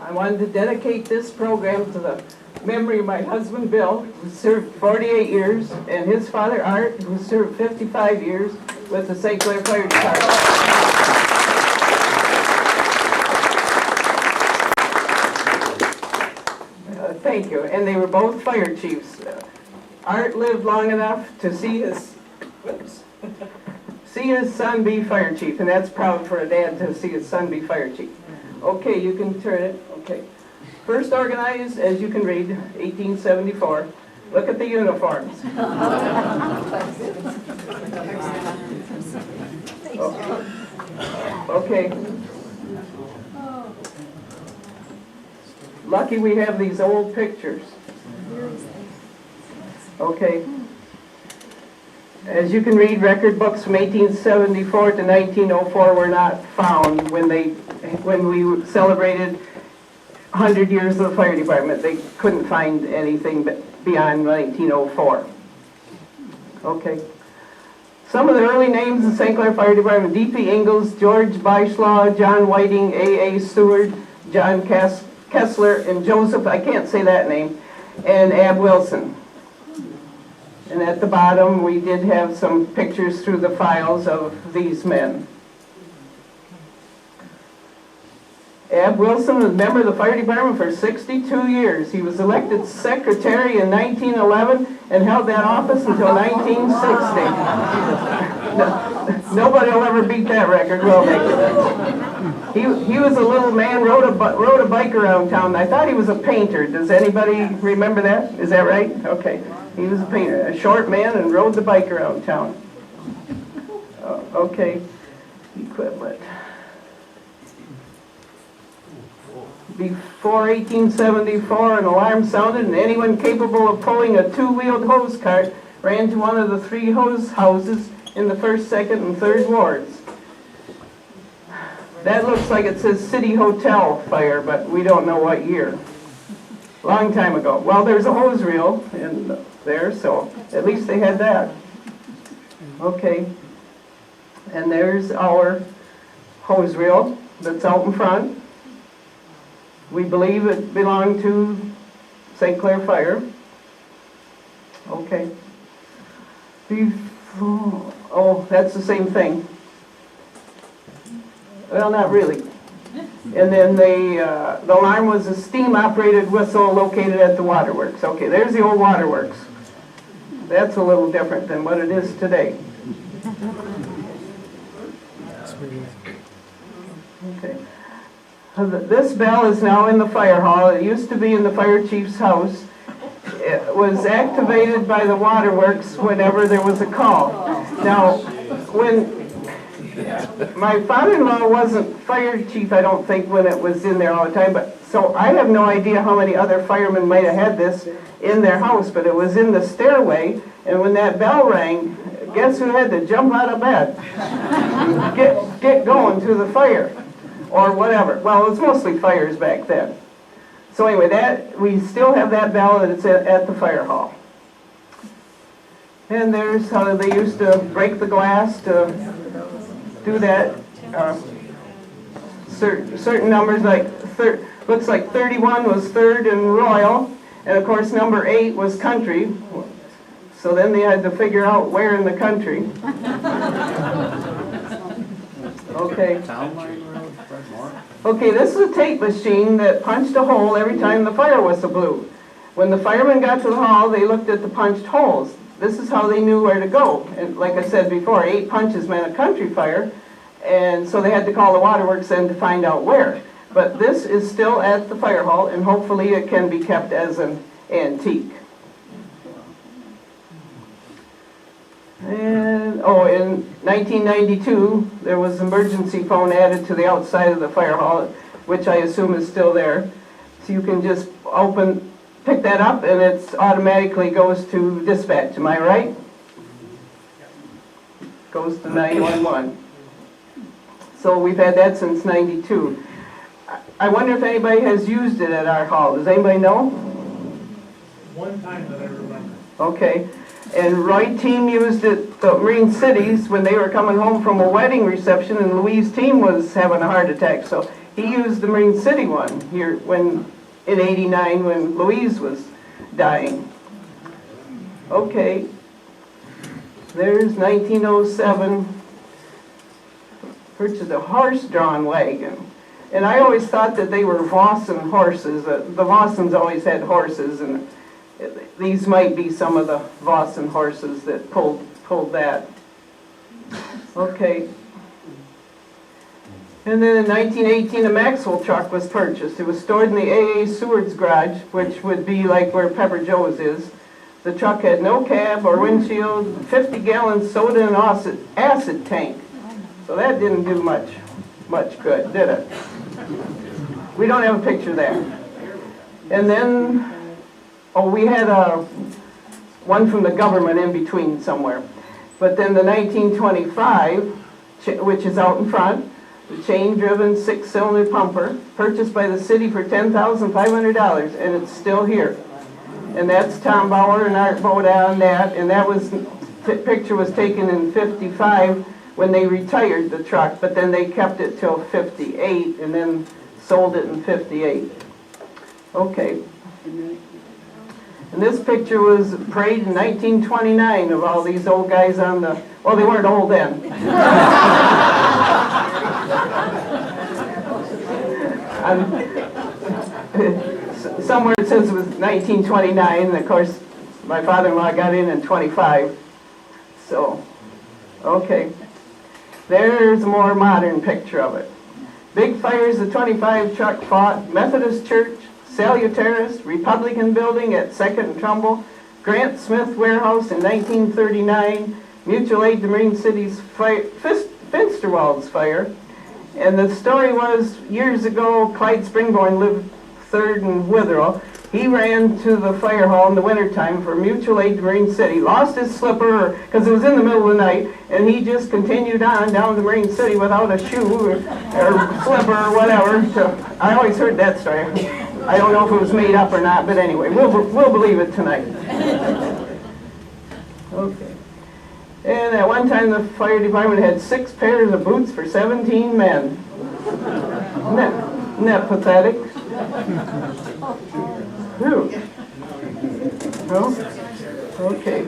I wanted to dedicate this program to the memory of my husband Bill, who served 48 years, and his father Art, who served 55 years with the St. Clair Fire Department. Thank you. And they were both fire chiefs. Art lived long enough to see his son be fire chief, and that's proud for a dad to see his son be fire chief. Okay, you can turn it. Okay. First organized, as you can read, 1874. Look at the uniforms. Okay. Lucky we have these old pictures. Okay. As you can read, record books from 1874 to 1904 were not found when we celebrated 100 years of the fire department. They couldn't find anything beyond 1904. Okay. Some of the early names of St. Clair Fire Department: D.P. Ingalls, George Beischlaw, John Whiting, A.A. Seward, John Kessler, and Joseph, I can't say that name, and Ab Wilson. And at the bottom, we did have some pictures through the files of these men. Ab Wilson was a member of the fire department for 62 years. He was elected secretary in 1911 and held that office until 1960. Nobody will ever beat that record, will they? He was a little man, rode a bike around town. I thought he was a painter. Does anybody remember that? Is that right? Okay. He was a painter, a short man, and rode the bike around town. Okay. Equipment. Before 1874, an alarm sounded, and anyone capable of pulling a two-wheeled hose cart ran to one of the 3 hose houses in the 1st, 2nd, and 3rd wards. That looks like it says City Hotel fire, but we don't know what year. Long time ago. Well, there's a hose reel in there, so at least they had that. Okay. And there's our hose reel that's out in front. We believe it belonged to St. Clair Fire. Okay. Oh, that's the same thing. Well, not really. And then the alarm was a steam-operated whistle located at the waterworks. Okay, there's the old waterworks. That's a little different than what it is today. Okay. This bell is now in the fire hall. It used to be in the fire chief's house. It was activated by the waterworks whenever there was a call. Now, when my father-in-law wasn't fire chief, I don't think, when it was in there all the time, but so I have no idea how many other firemen might have had this in their house, but it was in the stairway, and when that bell rang, guess who had to jump out of bed? Get going to the fire, or whatever. Well, it was mostly fires back then. So anyway, we still have that bell, and it's at the fire hall. And there's how they used to break the glass to do that. Certain numbers, like looks like 31 was 3rd and Royal, and of course number 8 was country. So then they had to figure out where in the country. Okay. Okay, this is a tape machine that punched a hole every time the fire whistle blew. When the firemen got to the hall, they looked at the punched holes. This is how they knew where to go. And like I said before, 8 punches meant a country fire, and so they had to call the waterworks then to find out where. But this is still at the fire hall, and hopefully it can be kept as an antique. And, in 1992, there was an emergency phone added to the outside of the fire hall, which I assume is still there. So you can just pick that up, and it automatically goes to dispatch. Am I right? Goes to 911. So we've had that since 92. I wonder if anybody has used it at our hall. Does anybody know? One time that I remember. Okay. And Roy Team used it, the Marine Cities, when they were coming home from a wedding reception, and Louise Team was having a heart attack. So He used the Marine City one here when, in '89, when Louise was dying. Okay. There's 1907, purchased a horse-drawn wagon. And I always thought that they were Vossen horses. The Vossens always had horses, and these might be some of the Vossen horses that pulled that. Okay. And then in 1918, a Maxwell truck was purchased. It was stored in the A.A. Seward's garage, which would be like where Pepper Joe's is. The truck had no cab or windshield, 50-gallon soda and acid tank. So that didn't do much good, did it? We don't have a picture of that. And then, we had one from the government in between somewhere. But then the 1925, which is out in front, the chain-driven 6-cylinder pumper, purchased by the city for $10,500, and it's still here. And that's Tom Bauer and Art Boda on that, and that picture was taken in '55 when they retired the truck, but then they kept it till '58 and then sold it in '58. Okay. And this picture was parade in 1929 of all these old guys on the, well, they weren't old then. Somewhere it says it was 1929, and of course my father-in-law got in 25. So, okay. There's a more modern picture of it. Big fires, the 25 truck fought Methodist Church, Salutarist, Republican Building at 2nd and Trumbull, Grant Smith Warehouse in 1939, Mutual Aid to Marine City's Finsterwald's fire. And the story was, years ago, Clyde Springborn lived 3rd and Witherell. He ran to the fire hall in the wintertime for Mutual Aid to Marine City, lost his slipper, because it was in the middle of the night, and he just continued on down to Marine City without a shoe or slipper or whatever. So I always heard that story. I don't know if it was made up or not, but anyway, we'll believe it tonight. Okay. And at one time, the fire department had 6 pairs of boots for 17 men. Isn't that pathetic? Whew. Oh, okay.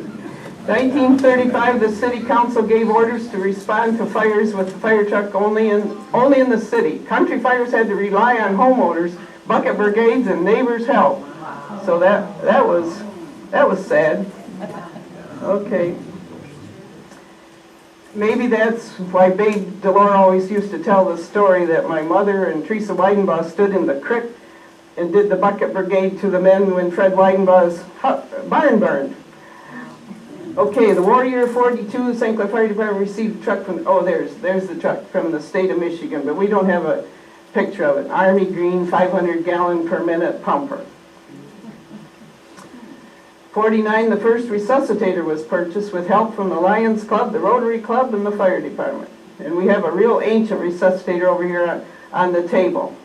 1935, the city council gave orders to respond to fires with the fire truck only in the city. Country fires had to rely on homeowners, bucket brigades, and neighbors' help. So that was sad. Okay. Maybe that's why Babe Delore always used to tell the story that my mother and Teresa Weidenbaugh stood in the creek and did the bucket brigade to the men when Fred Weidenbaugh's barn burned. Okay, the Warrior 42 St. Clair Fire Department received a truck from, there's the truck from the state of Michigan, but we don't have a picture of it. Army green 500-gallon per minute pumper. 49, the first resuscitator was purchased with help from the Lions Club, the Rotary Club, and the fire department. And we have a real ancient resuscitator over here on the table.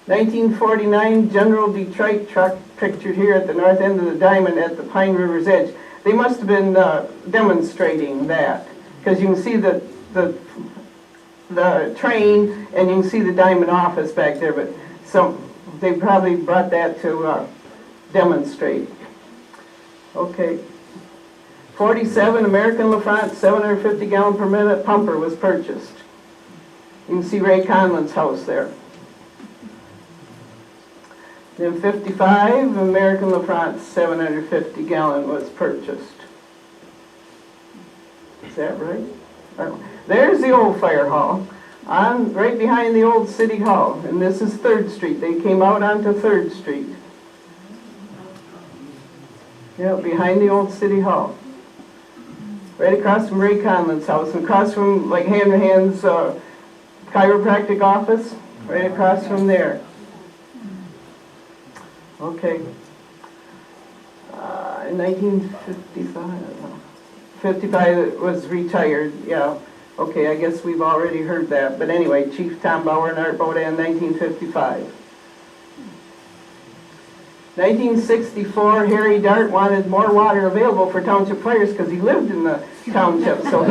1949 General Detroit truck pictured here at the north end of the diamond at the Pine River's edge. They must have been demonstrating that, because you can see the train and you can see the diamond office back there, but they probably brought that to demonstrate. Okay. 47 American Lafrance 750-gallon per minute pumper was purchased. You can see Ray Conlon's house there. Then 55, American Lafrance 750-gallon was purchased. Is that right? There's the old fire hall, right behind the old city hall, and this is 3rd Street. They came out onto 3rd Street. Yeah, behind the old city hall. Right across from Ray Conlon's house, and across from like Hand in Hand's chiropractic office, right across from there. Okay. In 1955 it was retired, yeah. Okay, I guess we've already heard that. But anyway, Chief Tom Bauer and Art Boda in 1955. 1964, Harry Dart wanted more water available for township fires because he lived in the township. So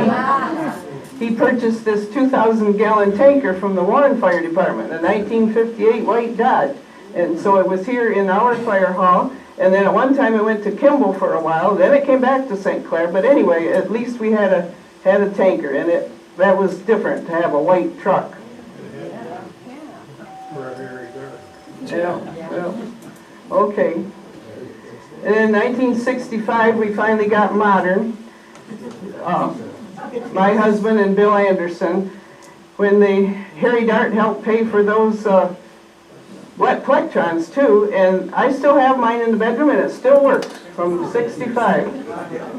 he purchased this 2,000-gallon tanker from the Warren Fire Department, a 1958 white Dodge. And so it was here in our fire hall, and then at one time it went to Kimball for a while, then it came back to St. Clair, but anyway, at least we had a tanker, and that was different to have a white truck. Yeah. Okay. And in 1965, we finally got modern. My husband and Bill Anderson, when Harry Dart helped pay for those wet plectrons too, and I still have mine in the bedroom and it still works from 65.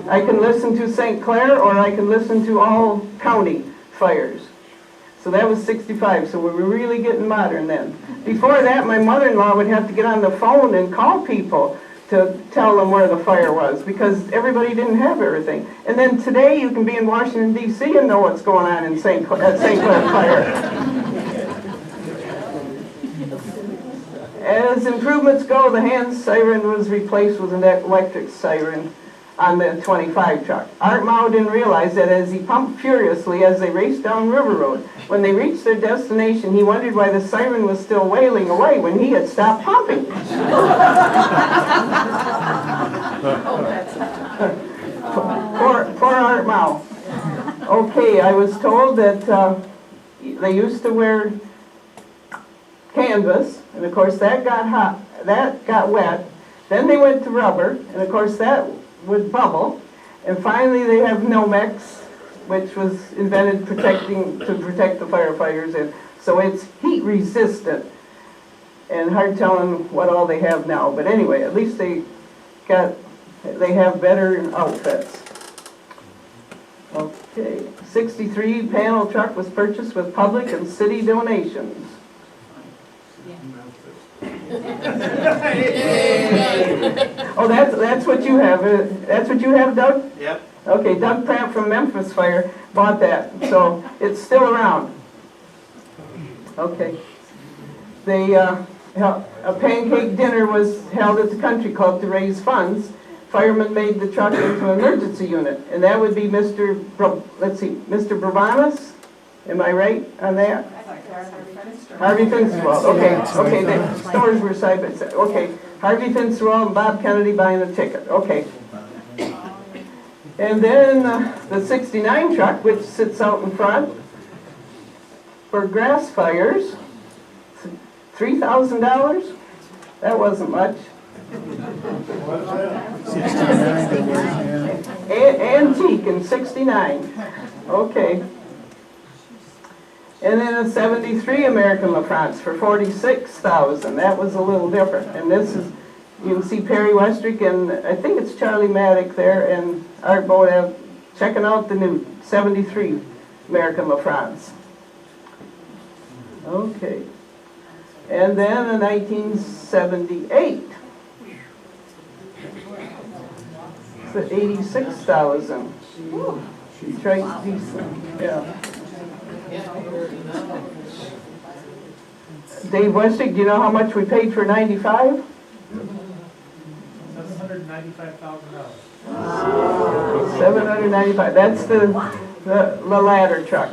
I can listen to St. Clair or I can listen to all county fires. So that was 65, so we were really getting modern then. Before that, my mother-in-law would have to get on the phone and call people to tell them where the fire was, because everybody didn't have everything. And then today, you can be in Washington, D.C. and know what's going on in at St. Clair Fire. As improvements go, the hand siren was replaced with an electric siren on the 25 truck. Art Mao didn't realize that as he pumped furiously as they raced down River Road. When they reached their destination, he wondered why the siren was still wailing away when he had stopped pumping. Poor Art Mao. Okay, I was told that they used to wear canvas, and of course that got hot, that got wet. Then they went to rubber, and of course that would bubble. And finally they have Nomex, which was invented to protect the firefighters, and so it's heat resistant. And hard telling what all they have now, but anyway, at least they have better outfits. Okay, 63 panel truck was purchased with public and city donations. Oh, that's what you have. That's what you have, Doug? Yep. Okay, Doug Pratt from Memphis Fire bought that, so it's still around. Okay. A pancake dinner was held at the country club to raise funds. Firemen made the truck into an emergency unit, and that would be Mr. Bravanas. Am I right on that? Harvey Finsterwald. Okay, the stores were side by side. Okay, Harvey Finsterwald and Bob Kennedy buying the ticket. Okay. And then the 69 truck, which sits out in front for grass fires, $3,000. That wasn't much. Antique in 69. Okay. And then a 73 American Lafrance for $46,000. That was a little different. And this is, you can see Perry Westrick and I think it's Charlie Maddock there and Art Bodev checking out the new 73 American Lafrance. Okay. And then in 1978, it's at $86,000. Strikes decent, yeah. Dave Westick, do you know how much we paid for 95? $795,000. $795. That's the ladder truck.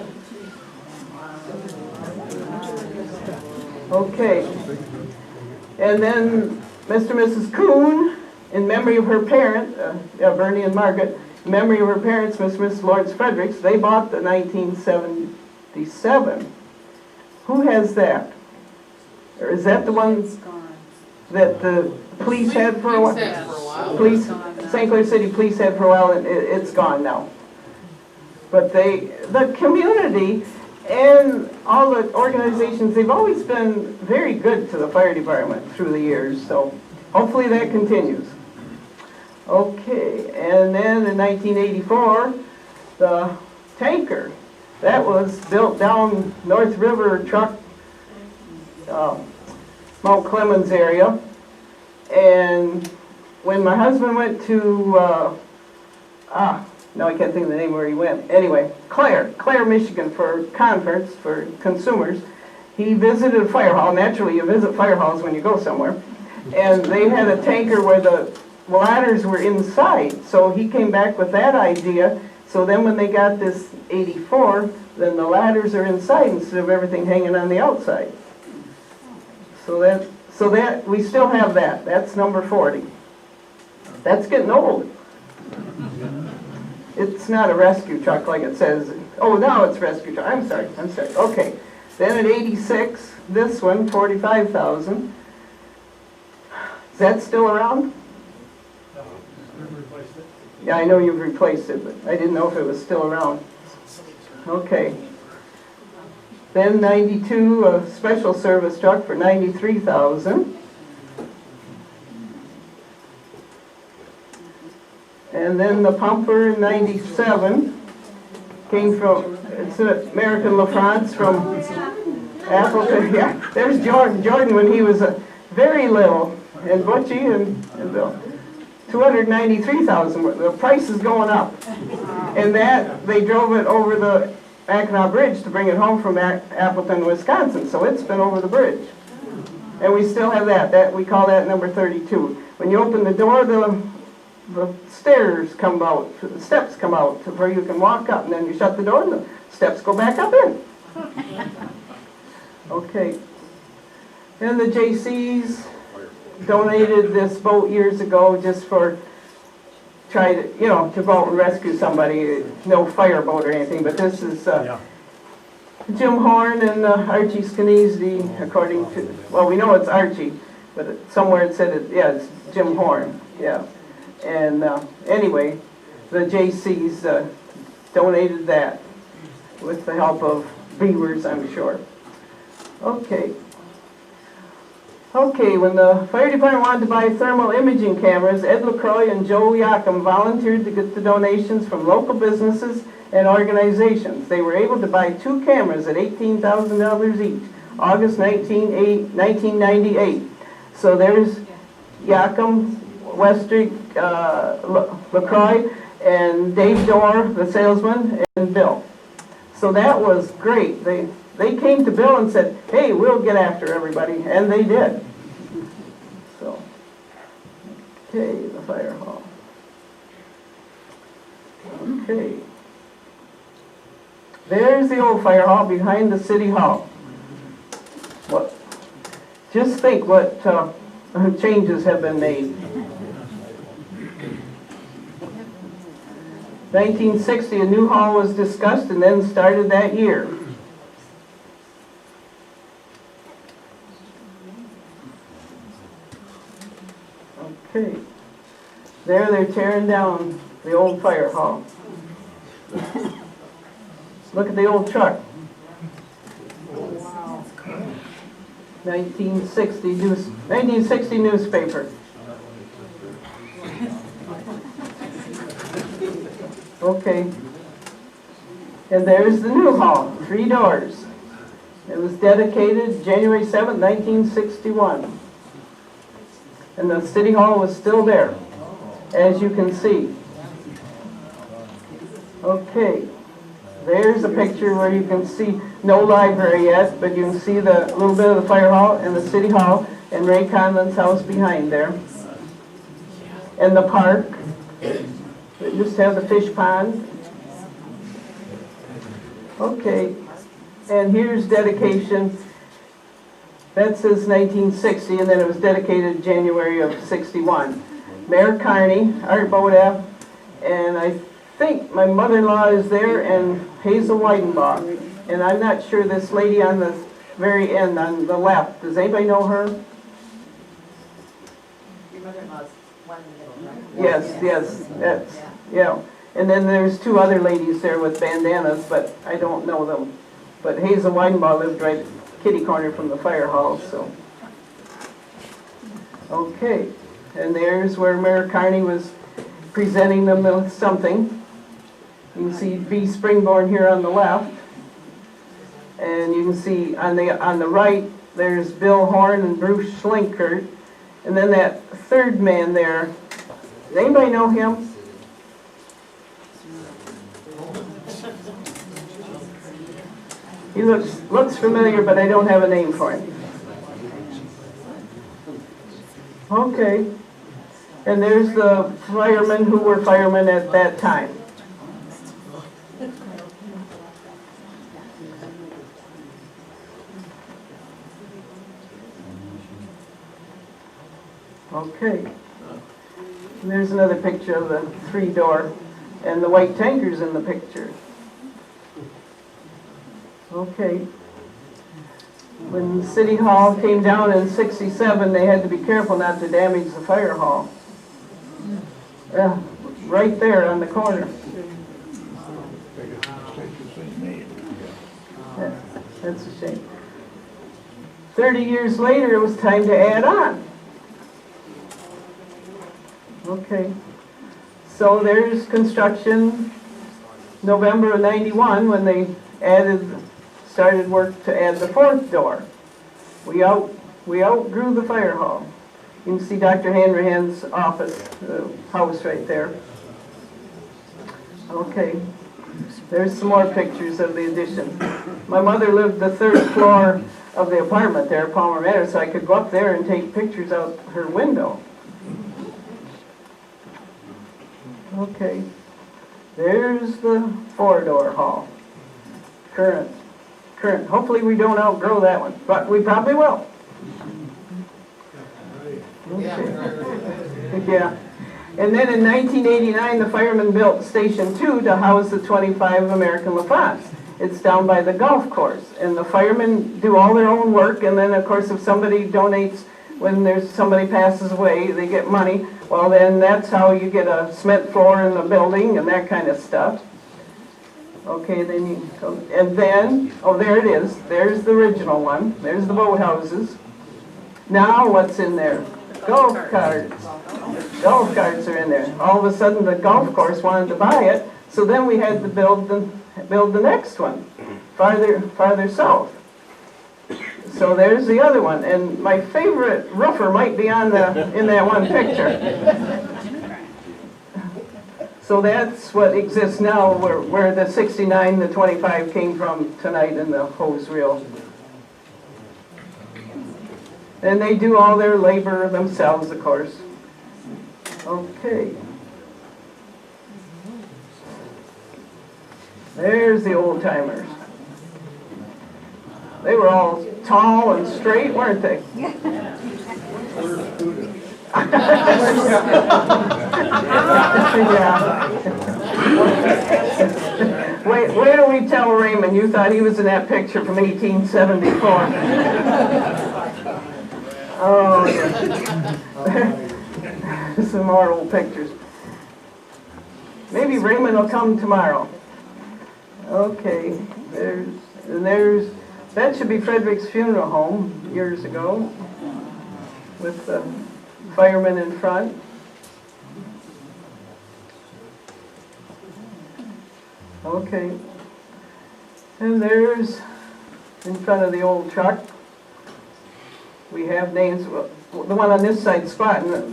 Okay. And then Mr. and Mrs. Kuhn, in memory of her parent, Bernie and Margaret, in memory of her parents, Mr. and Mrs. Lawrence Fredericks, they bought the 1977. Who has that? Or is that the one that the police had for a while? St. Clair City Police had for a while, and it's gone now. But the community and all the organizations, they've always been very good to the fire department through the years, so hopefully that continues. Okay, and then in 1984, the tanker, that was built down North River truck, Mount Clemens area. And when my husband went to, no, I can't think of the name where he went. Anyway, Clair, Michigan, for conference for consumers, he visited a fire hall. Naturally, you visit fire halls when you go somewhere. And they had a tanker where the ladders were inside. So he came back with that idea, So then when they got this 84, then the ladders are inside instead of everything hanging on the outside. So that we still have that. That's number 40. That's getting old. It's not a rescue truck like it says. Oh, now it's rescue truck. I'm sorry. Okay. Then at 86, this one, 45,000. Is that still around? No, we've replaced it. Yeah, I know you've replaced it, but I didn't know if it was still around. Okay. Then 92, a special service truck for 93,000. And then the pumper in 97 came from, it's an American Lafrance from Appleton. Yeah, there's Jordan. Jordan when he was very little, and Butchie and Bill. 293,000. The price is going up. And that, they drove it over the Mackinac Bridge to bring it home from Appleton, Wisconsin. So it's been over the bridge. And we still have that. We call that number 32. When you open the door, the stairs come out, the steps come out to where you can walk up, and then you shut the door and the steps go back up in. Okay. And the JCs donated this boat years ago just for to go out and rescue somebody. No fireboat or anything, but this is Jim Horn and Archie Skenesey, according to, well, we know it's Archie, but somewhere it said it's Jim Horn, yeah. And anyway, the JCs donated that with the help of beavers, I'm sure. Okay. Okay, when the fire department wanted to buy thermal imaging cameras, Ed LaCroix and Joe Yakum volunteered to get the donations from local businesses and organizations. They were able to buy 2 cameras at $18,000 each, August 1998. So there's Yakum, Westry, LaCroix, and Dave Dorr, the salesman, and Bill. So that was great. They came to Bill and said, hey, we'll get after everybody, and they did. So, okay, the fire hall. Okay. There's the old fire hall behind the city hall. Just think what changes have been made. 1960, a new hall was discussed and then started that year. Okay. There they're tearing down the old fire hall. Look at the old truck. 1960 newspaper. Okay. And there's the new hall, 3 doors. It was dedicated January 7th, 1961. And the city hall was still there, as you can see. Okay. There's a picture where you can see no library yet, but you can see the little bit of the fire hall and the city hall and Ray Conlon's house behind there. And the park. We just have the fish pond. Okay. And here's dedication. That says 1960, and then it was dedicated January of 61. Mayor Carney, Art Bodap, and I think my mother-in-law is there, and Hazel Weidenbach. And I'm not sure this lady on the very end, on the left. Does anybody know her? Your mother-in-law's one in the middle, right? Yes, that's, yeah. And then there's 2 other ladies there with bandanas, but I don't know them. But Hazel Weidenbach lived right kitty corner from the fire hall, so. Okay, and there's where Mayor Carney was presenting them with something. You can see B. Springborn here on the left. And you can see on the right, there's Bill Horn and Bruce Schlinkert. And then that third man there, does anybody know him? He looks familiar, but I don't have a name for him. Okay. And there's the firemen who were firemen at that time. Okay. And there's another picture of the 3-door, and the white tanker's in the picture. Okay. When City Hall came down in '67, they had to be careful not to damage the fire hall. Yeah, right there on the corner. That's a shame. 30 years later, it was time to add on. Okay. So there's construction, November of '91, when they started work to add the 4th door. We outgrew the fire hall. You can see Dr. Hanrahan's office, house right there. Okay. There's some more pictures of the addition. My mother lived the 3rd floor of the apartment there at Palmer Manor, so I could go up there and take pictures out her window. Okay. There's the 4-door hall. Current. Hopefully we don't outgrow that one, but we probably will. Okay. Yeah. And then in 1989, the firemen built Station 2 to house the 25 American Lafrance. It's down by the golf course, and the firemen do all their own work, and then of course if somebody donates, when there's somebody passes away, they get money. Well, then that's how you get a cement floor in the building and that kind of stuff. Okay, then you go, and then, oh, there it is. There's the original one. There's the boathouses. Now what's in there? Golf carts. Golf carts are in there. All of a sudden the golf course wanted to buy it, so then we had to build the next one, farther south. So there's the other one, and my favorite roofer might be in that one picture. So that's what exists now, where the 69, the 25 came from tonight in the hose reel. And they do all their labor themselves, of course. Okay. There's the old timers. They were all tall and straight, weren't they? Yeah. Wait till we tell Raymond you thought he was in that picture from 1874. Oh, yeah. Some more old pictures. Maybe Raymond will come tomorrow. Okay, that should be Frederick's funeral home years ago, with the firemen in front. Okay, and there's in front of the old truck. We have names. Well, the one on this side spot, and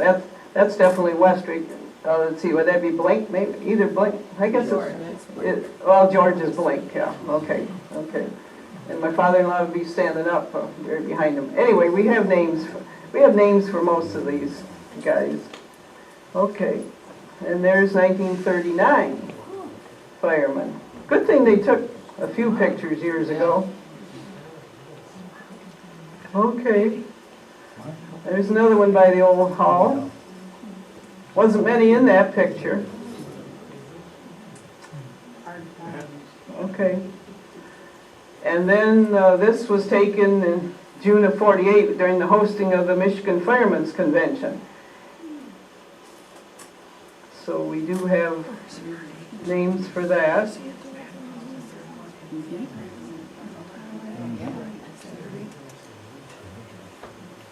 that's definitely Westwick. Let's see, would that be Blake? Maybe either Blake. I guess well, George is Blake. Yeah. Okay. And my father-in-law would be standing up right behind him. Anyway, we have names. We have names for most of these guys. Okay, and there's 1939 firemen. Good thing they took a few pictures years ago. Okay, there's another one by the old hall. Wasn't many in that picture. Okay. And then this was taken in June of '48 during the hosting of the Michigan Firemen's Convention. So we do have names for that.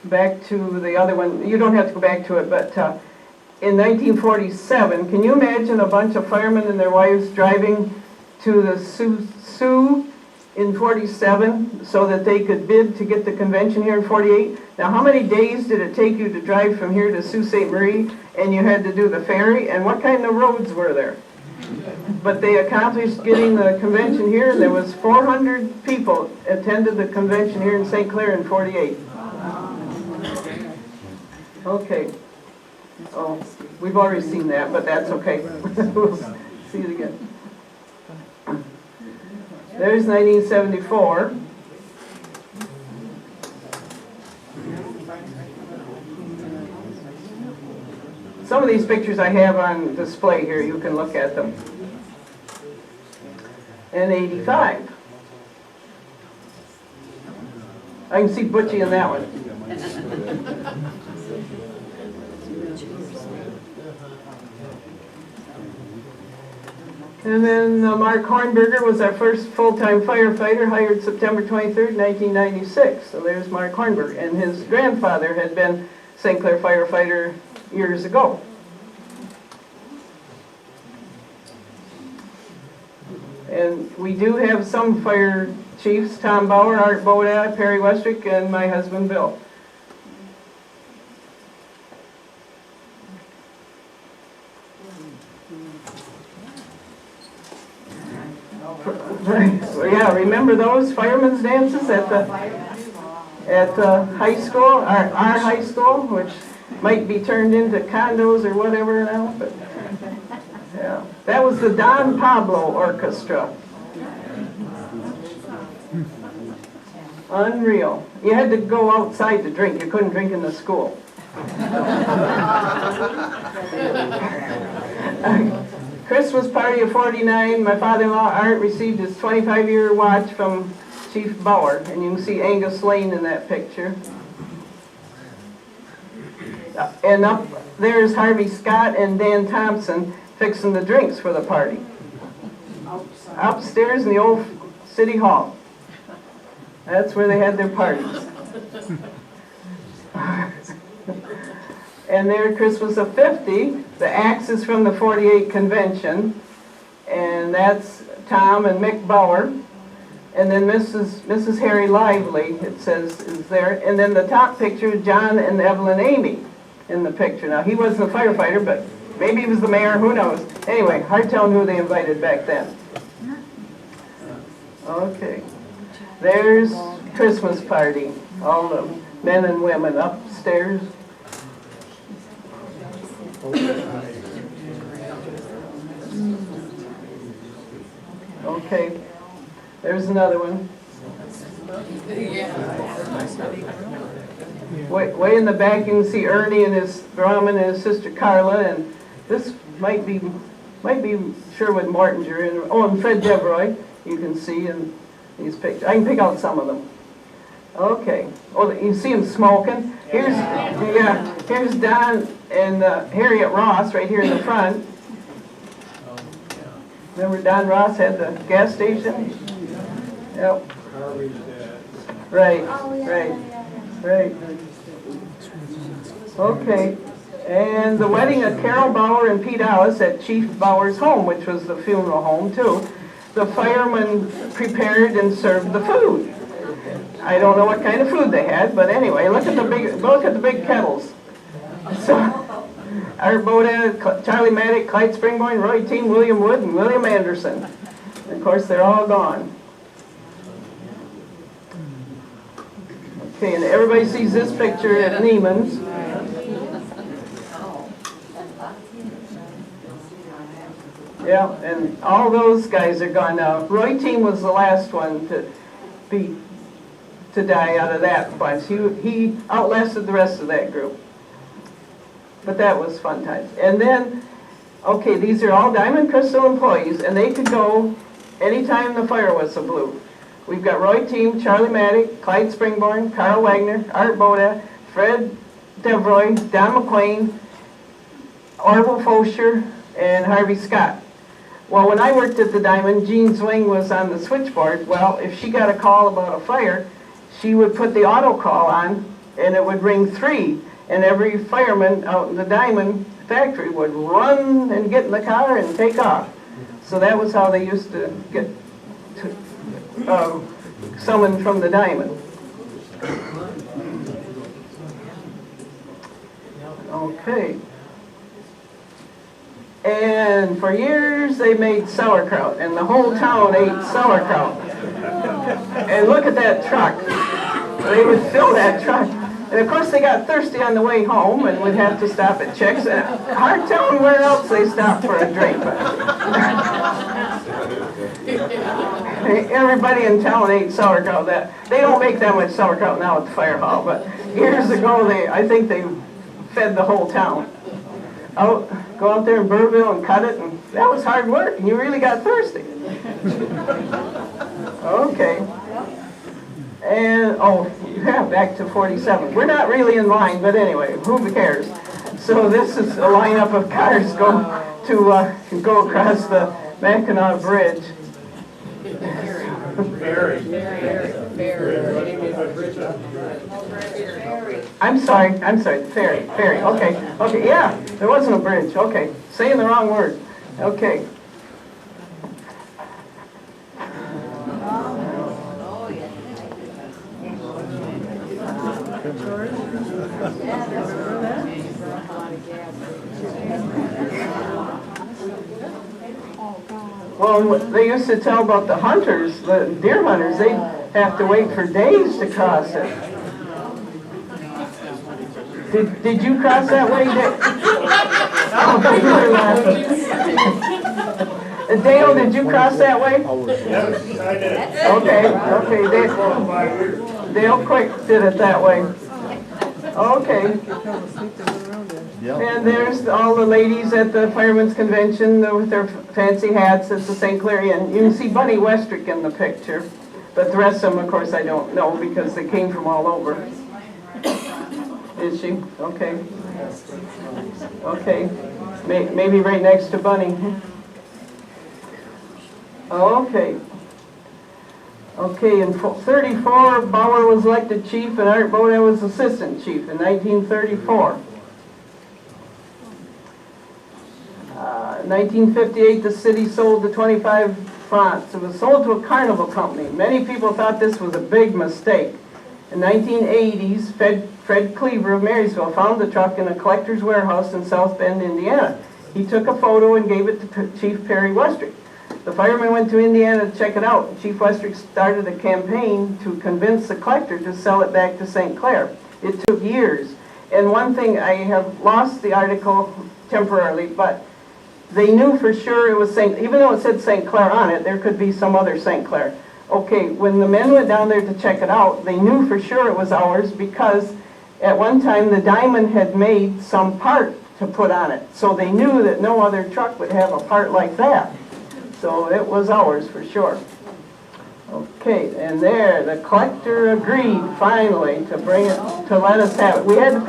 Back to the other one. You don't have to go back to it, but in 1947, can you imagine a bunch of firemen and their wives driving to the Sioux in '47 so that they could bid to get the convention here in '48? Now, how many days did it take you to drive from here to Sault Ste. Marie, and you had to do the ferry, and what kind of roads were there? But they accomplished getting the convention here, and there was 400 people attended the convention here in St. Clair in '48. Okay. Oh, we've already seen that, but that's okay. We'll see it again. There's 1974. some of these pictures I have on display here, you can look at them. And 85. I can see Butchie in that one. And then Mark Hornberger was our first full-time firefighter, hired September 23rd, 1996. So there's Mark Hornberger. And his grandfather had been St. Clair firefighter years ago. And we do have some fire chiefs, Tom Bauer, Art Boda, Perry Westrick, and my husband Bill. Yeah, remember those firemen's dances at the high school, our high school, which might be turned into condos or whatever now, but yeah. That was the Don Pablo Orchestra. Unreal. You had to go outside to drink. You couldn't drink in the school. Christmas party of 49. My father-in-law Art received his 25-year watch from Chief Bauer, and you can see Angus Lane in that picture. And up there's Harvey Scott and Dan Thompson fixing the drinks for the party. Upstairs in the old city hall. That's where they had their parties. And there, Christmas of 50, the axe is from the 48 convention, and that's Tom and Mick Bauer. And then Mrs. Harry Lively, it says, is there. And then the top picture, John and Evelyn Amy in the picture. Now, he wasn't a firefighter, but maybe he was the mayor, who knows. Anyway, hard telling who they invited back then. Okay. There's Christmas party. All the men and women upstairs. Okay. There's another one. Way in the back you can see Ernie and his Brahman and his sister Carla, and this might be Sherwood Mortinger, and Fred Devroy you can see in these pictures. I can pick out some of them. Okay. Oh, you see him smoking. Here's Don and Harriet Ross right here in the front. Remember Don Ross had the gas station? Yep. Right. Okay. And the wedding of Carol Bauer and Pete Alice at Chief Bauer's home, which was the funeral home too. The firemen prepared and served the food. I don't know what kind of food they had, but anyway, look at the big kettles. So, Art Boda, Charlie Maddock, Clyde Springborn, Roy Team, William Wood, and William Anderson. And of course, they're all gone. Okay, and everybody sees this picture at Neiman's. Yeah, and all those guys are gone now. Roy Team was the last one to die out of that bunch. He outlasted the rest of that group. But that was fun times. And then, okay, these are all Diamond Crystal employees, and they could go anytime the fire whistle blew. We've got Roy Team, Charlie Maddock, Clyde Springborn, Carl Wagner, Art Boda, Fred Devroy, Don McQuain, Orville Fosher, and Harvey Scott. Well, when I worked at the Diamond, Jean Zwing was on the switchboard. Well, if she got a call about a fire, she would put the auto call on, and it would ring 3. And every fireman out in the Diamond factory would run and get in the car and take off. So that was how they used to get summoned from the Diamond. Okay. And for years they made sauerkraut, and the whole town ate sauerkraut. And look at that truck. They would fill that truck. And of course they got thirsty on the way home and would have to stop at Chick's. And hard telling where else they stopped for a drink. Everybody in town ate sauerkraut. They don't make that much sauerkraut now at the fire hall, but years ago I think they fed the whole town. go out there in Burville and cut it, and that was hard work, and you really got thirsty. Okay. And, oh, yeah, back to 47. We're not really in line, but anyway, who cares? So this is a lineup of cars go across the Mackinac Bridge. I'm sorry, ferry, okay, yeah, there wasn't a bridge, okay, saying the wrong word, okay. Well, they used to tell about the hunters, the deer hunters, they'd have to wait for days to cross it. Did you cross that way, Dick? Oh, you were laughing. Dale, did you cross that way? Yes, I did. Okay, Dale Quick did it that way. Okay. And there's all the ladies at the Firemen's Convention with their fancy hats. It's the St. Clair Inn. You can see Bunny Westrick in the picture. But the rest of them, of course, I don't know because they came from all over. Is she? Okay. Okay. Maybe right next to Bunny. Okay. Okay, in 34, Bauer was elected chief and Art Boda was assistant chief in 1934. 1958, the city sold the 25 francs. It was sold to a carnival company. Many people thought this was a big mistake. In 1980s, Fred Cleaver of Marysville found the truck in a collector's warehouse in South Bend, Indiana. He took a photo and gave it to Chief Perry Westrick. The firemen went to Indiana to check it out. Chief Westrick started a campaign to convince the collector to sell it back to St. Clair. It took years. And one thing, I have lost the article temporarily, but they knew for sure it was even though it said St. Clair on it, there could be some other St. Clair. Okay, when the men went down there to check it out, they knew for sure it was ours because at one time the Diamond had made some part to put on it. So they knew that no other truck would have a part like that. So it was ours for sure. Okay, and there, the collector agreed finally to bring it, to let us have it. We had to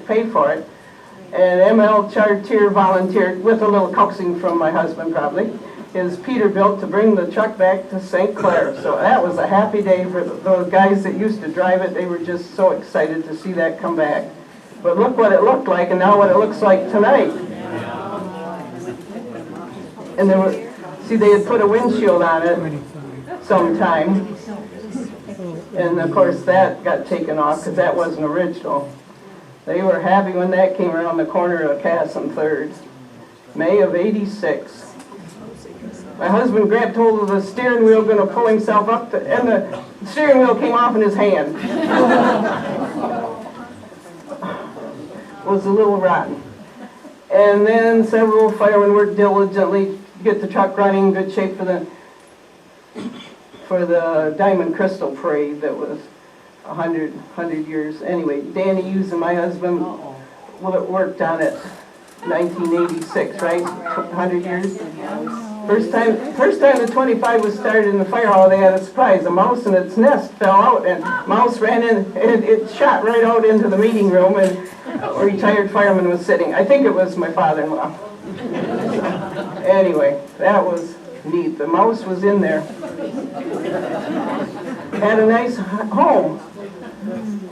pay for it. And M.L. Chartier volunteered, with a little coaxing from my husband probably, is Peterbilt to bring the truck back to St. Clair. So that was a happy day for those guys that used to drive it. They were just so excited to see that come back. But look what it looked like, and now what it looks like tonight. And there was, see, they had put a windshield on it sometime. And of course that got taken off because that wasn't original. They were happy when that came around the corner of Cass and 3rd, May of '86. My husband grabbed hold of the steering wheel, going to pull himself up, and the steering wheel came off in his hand. It was a little rotten. And then several firemen worked diligently to get the truck running in good shape for the Diamond Crystal Parade that was 100 years. Anyway, Danny Hughes and my husband worked on it 1986, right? 100 years. First time the 25 was started in the fire hall, they had a surprise. A mouse in its nest fell out, and mouse ran in, and it shot right out into the meeting room, and a retired fireman was sitting. I think it was my father-in-law. Anyway, that was neat. The mouse was in there. Had a nice home.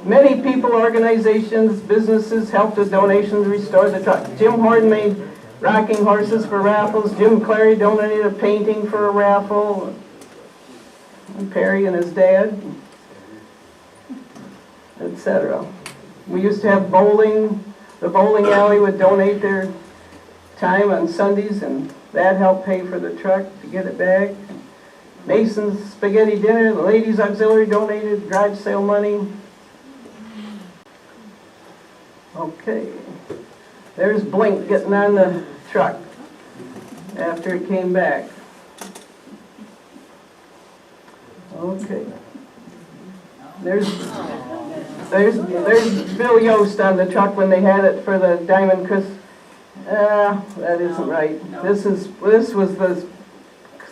Many people, organizations, businesses helped with donations to restore the truck. Jim Horton made rocking horses for raffles. Jim Clary donated a painting for a raffle. And Perry and his dad, etc. We used to have bowling. The bowling alley would donate their time on Sundays, and that helped pay for the truck to get it back. Mason's Spaghetti Dinner, the Ladies Auxilary donated garage sale money. Okay, there's Blink getting on the truck after it came back. Okay, there's Bill Yost on the truck when they had it for the Diamond That isn't right. This was the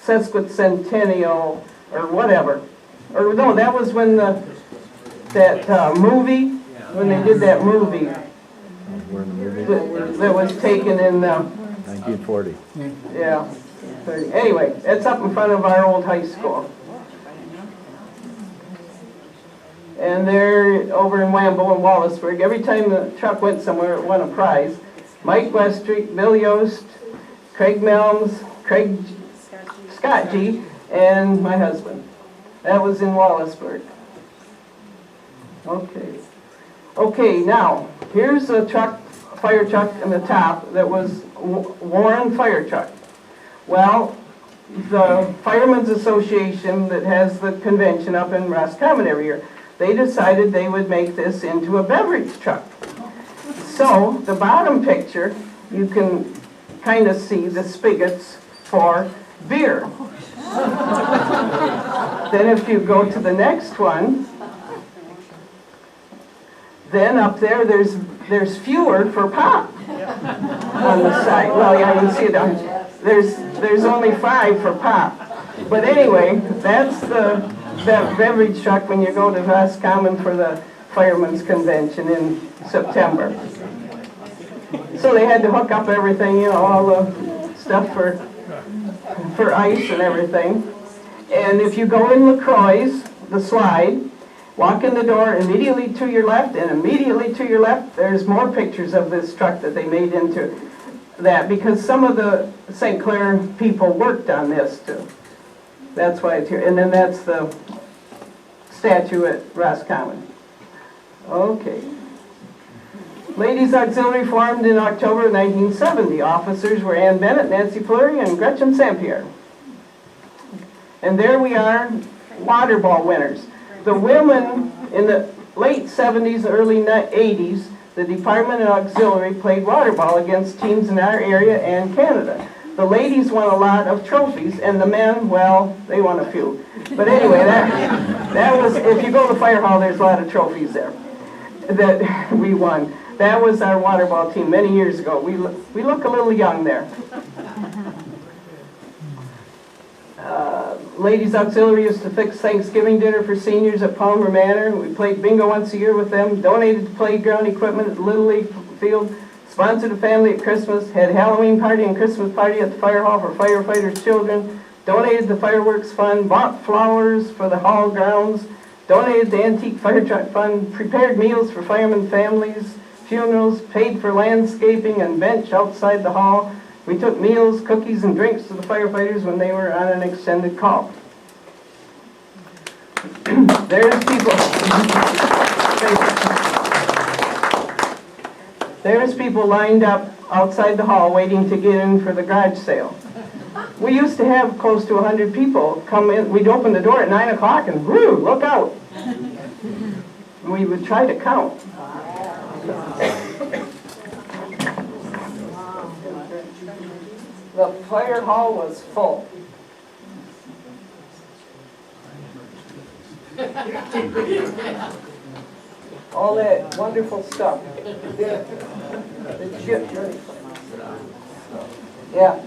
sesquicentennial, or whatever. Or no, that was when that movie, when they did that movie. We're in the movie. That was taken in, 1940. yeah. Anyway, it's up in front of our old high school. And they're over in Wamble and Wallaceburg. Every time the truck went somewhere, it won a prize. Mike Westreek, Bill Yost, Craig Melms, Scott G., and my husband. That was in Wallaceburg. Okay. Okay, now, here's a truck, fire truck in the top that was Warren Fire Truck. Well, the Firemen's Association that has the convention up in Roscommon every year, they decided they would make this into a beverage truck. So, the bottom picture, you can kind of see the spigots for beer. Then if you go to the next one, then up there, there's fewer for pop on the side. Well, yeah, you can see it. There's only 5 for pop. But anyway, that's that beverage truck when you go to Roscommon for the Firemen's Convention in September. So they had to hook up everything, you know, all the stuff for ice and everything. And if you go in LaCroix, the slide, walk in the door immediately to your left, and immediately to your left, there's more pictures of this truck that they made into that, because some of the St. Clair people worked on this too. That's why it's here. And then that's the statue at Roscommon. Okay. Ladies Auxilary formed in October 1970. Officers were Ann Bennett, Nancy Fleury, and Gretchen Sampierre. And there we are, water ball winners. The women in the late 70s, early 80s, the department and auxiliary played water ball against teams in our area and Canada. The ladies won a lot of trophies, and the men, well, they won a few. But anyway, that was, if you go to the fire hall, there's a lot of trophies there that we won. That was our water ball team many years ago. We look a little young there. Ladies Auxiliary used to fix Thanksgiving dinner for seniors at Palmer Manor. We played bingo once a year with them, donated to playground equipment at Little League Field, sponsored a family at Christmas, had Halloween party and Christmas party at the fire hall for firefighters' children, donated the fireworks fund, bought flowers for the hall grounds, donated the antique fire truck fund, prepared meals for firemen families, funerals, paid for landscaping and bench outside the hall. We took meals, cookies, and drinks to the firefighters when they were on an extended call. There's people lined up outside the hall waiting to get in for the garage sale. We used to have close to 100 people come in. We'd open the door at 9 o'clock and, whoo, look out. We would try to count. The fire hall was full. All that wonderful stuff. Yeah.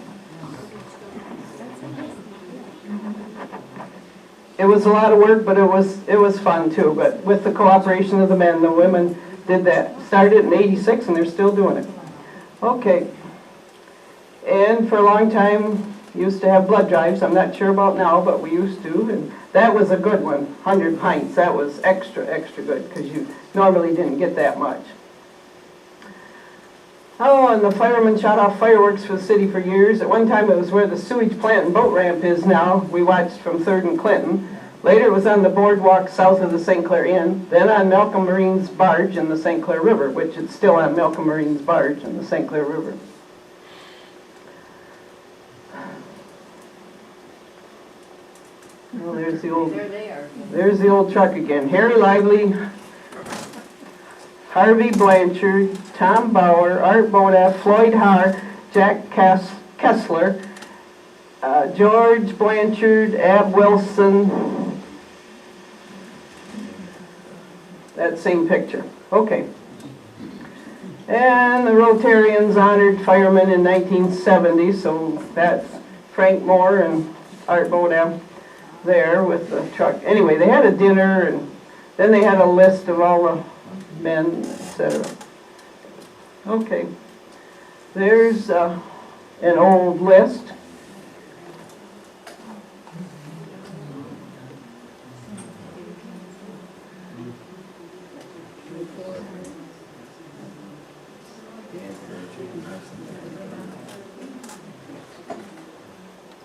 It was a lot of work, but it was fun too. But with the cooperation of the men, the women did that. Started in '86 and they're still doing it. Okay. And for a long time, used to have blood drives. I'm not sure about now, but we used to. And that was a good one, 100 pints. That was extra, extra good, because you normally didn't get that much. Oh, and the firemen shot off fireworks for the city for years. At one time, it was where the sewage plant and boat ramp is now. We watched from 3rd and Clinton. Later, it was on the boardwalk south of the St. Clair Inn. Then on Malcolm Marine's barge in the St. Clair River, which it's still on Malcolm Marine's barge in the St. Clair River. Well, there's the old truck again. Harry Lively, Harvey Blanchard, Tom Bauer, Art Boda, Floyd Haar, Jack Kessler, George Blanchard, Ab Wilson. That same picture. Okay. And the Rotarians honored firemen in 1970, so that's Frank Moore and Art Bodam there with the truck. Anyway, they had a dinner, and then they had a list of all the men, etc. Okay, there's an old list.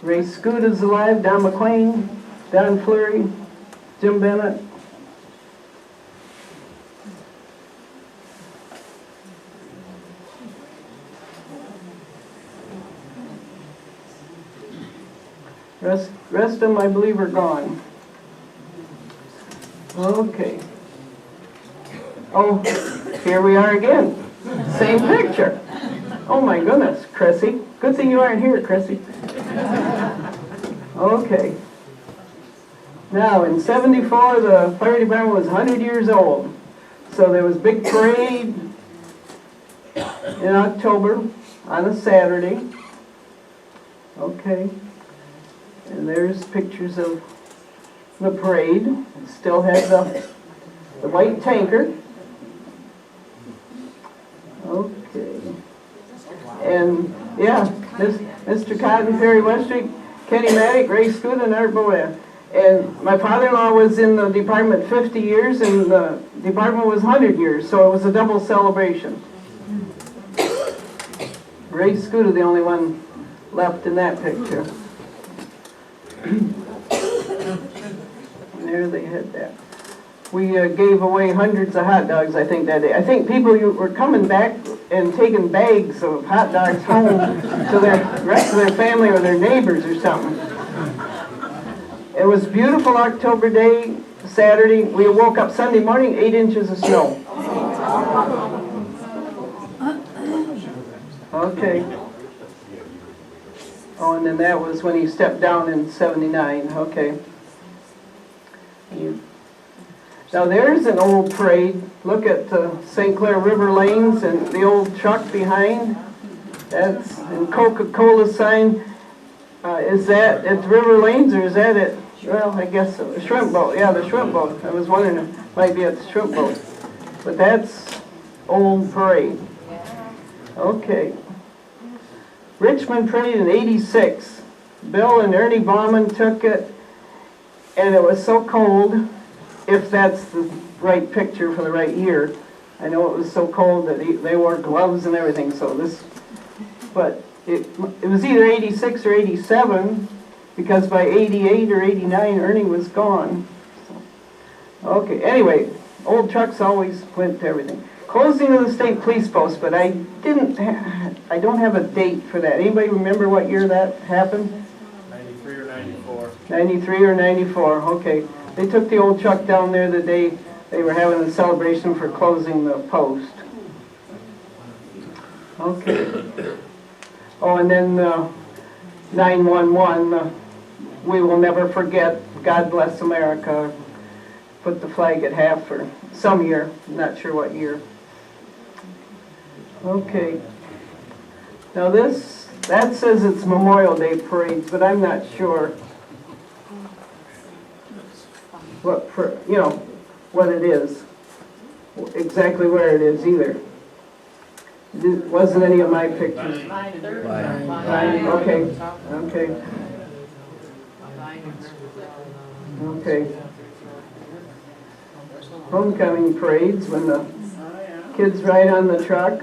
Ray Scoot is alive, Don McLean, Don Fleury, Jim Bennett. Rest of them, I believe, are gone. Okay. Oh, here we are again. Same picture. Oh my goodness, Chrissy. Good thing you aren't here, Chrissy. Okay. Now, in '74, the fire department was 100 years old. So there was a big parade in October on a Saturday. Okay. And there's pictures of the parade. It still has the white tanker. Okay. And yeah, Mr. Cotton, Perry Westry, Kenny Maddock, Ray Scoot, and Art Boya. And my father-in-law was in the department 50 years, and the department was 100 years, so it was a double celebration. Ray Scoot is the only one left in that picture. And there they had that. We gave away hundreds of hot dogs, I think, that day. I think people were coming back and taking bags of hot dogs home to the rest of their family or their neighbors or something. It was a beautiful October day, Saturday. We woke up Sunday morning, 8 inches of snow. Okay. Oh, and then that was when he stepped down in '79. Okay. Now there's an old parade. Look at St. Clair River Lanes and the old truck behind. That's and Coca-Cola sign. Is that at River Lanes or is that at, well, I guess the shrimp boat. Yeah, the shrimp boat. I was wondering if it might be at the shrimp boat. But that's old parade. Okay. Richmond Parade in '86. Bill and Ernie Bauman took it, and it was so cold, if that's the right picture for the right year. I know it was so cold that they wore gloves and everything, so this, but it was either '86 or '87, because by '88 or '89, Ernie was gone. So, okay, anyway, old trucks always went to everything. Closing of the state police post, but I don't have a date for that. Anybody remember what year that happened? 93 or 94. 93 or 94, okay. They took the old truck down there the day they were having a celebration for closing the post. Okay. Oh, and then 911, we will never forget, God bless America. Put the flag at half for some year, I'm not sure what year. Okay. Now that says it's Memorial Day parades, but I'm not sure what, what it is, exactly where it is either. It wasn't any of my pictures. Okay, okay. Okay. Homecoming parades when the kids ride on the truck.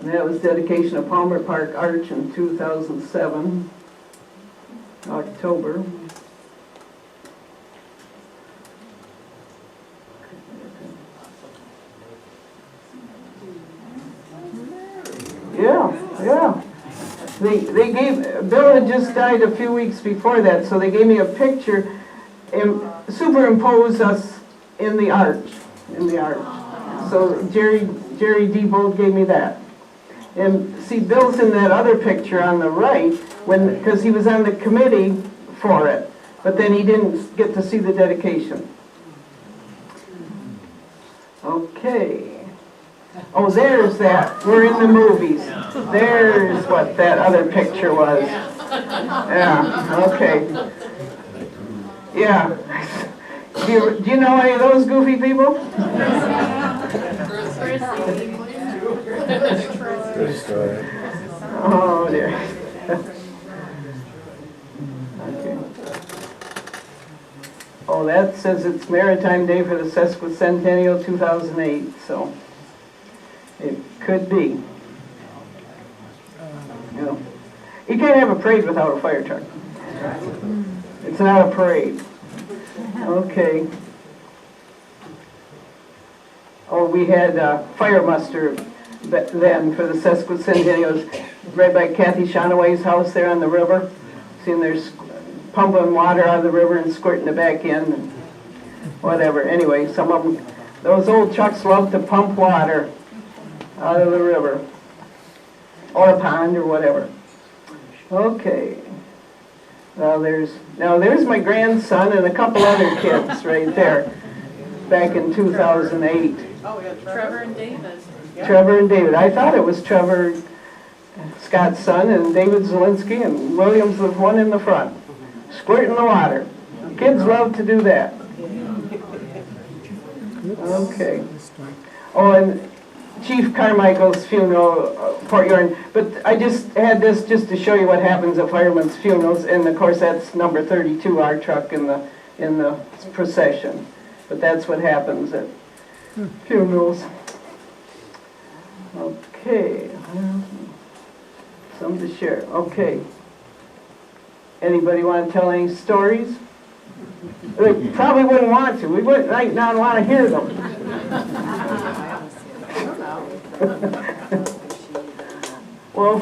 And that was dedication of Palmer Park Arch in 2007, October. Yeah. They gave, Bill had just died a few weeks before that, so they gave me a picture and superimposed us in the arch, So Jerry Diebold gave me that. And see, Bill's in that other picture on the right, because he was on the committee for it, but then he didn't get to see the dedication. Okay. Oh, there's that. We're in the movies. There's what that other picture was. Yeah, okay. Yeah. Do you know any of those goofy people? Oh, dear. Okay. Oh, that says it's Maritime Day for the Sesquicentennial 2008, so it could be. You know, you can't have a parade without a fire truck. It's not a parade. Okay. Oh, we had fire muster then for the Sesquicentennials right by Kathy Shonaway's house there on the river. Seeing there's pumping water out of the river and squirting it back in and whatever. Anyway, some of them, those old trucks love to pump water out of the river or a pond or whatever. Okay. Now there's my grandson and a couple other kids right there back in 2008. Trevor and David. Trevor and David. I thought it was Trevor, Scott's son, and David Zielinski, and Williams was one in the front, squirting the water. Kids love to do that. Okay. Oh, and Chief Carmichael's funeral, Port Yorn. But I just had this just to show you what happens at firemen's funerals, and of course that's number 32, our truck in the procession. But that's what happens at funerals. Okay. Something to share. Okay. Anybody want to tell any stories? They probably wouldn't want to. We wouldn't not want to hear them. Well,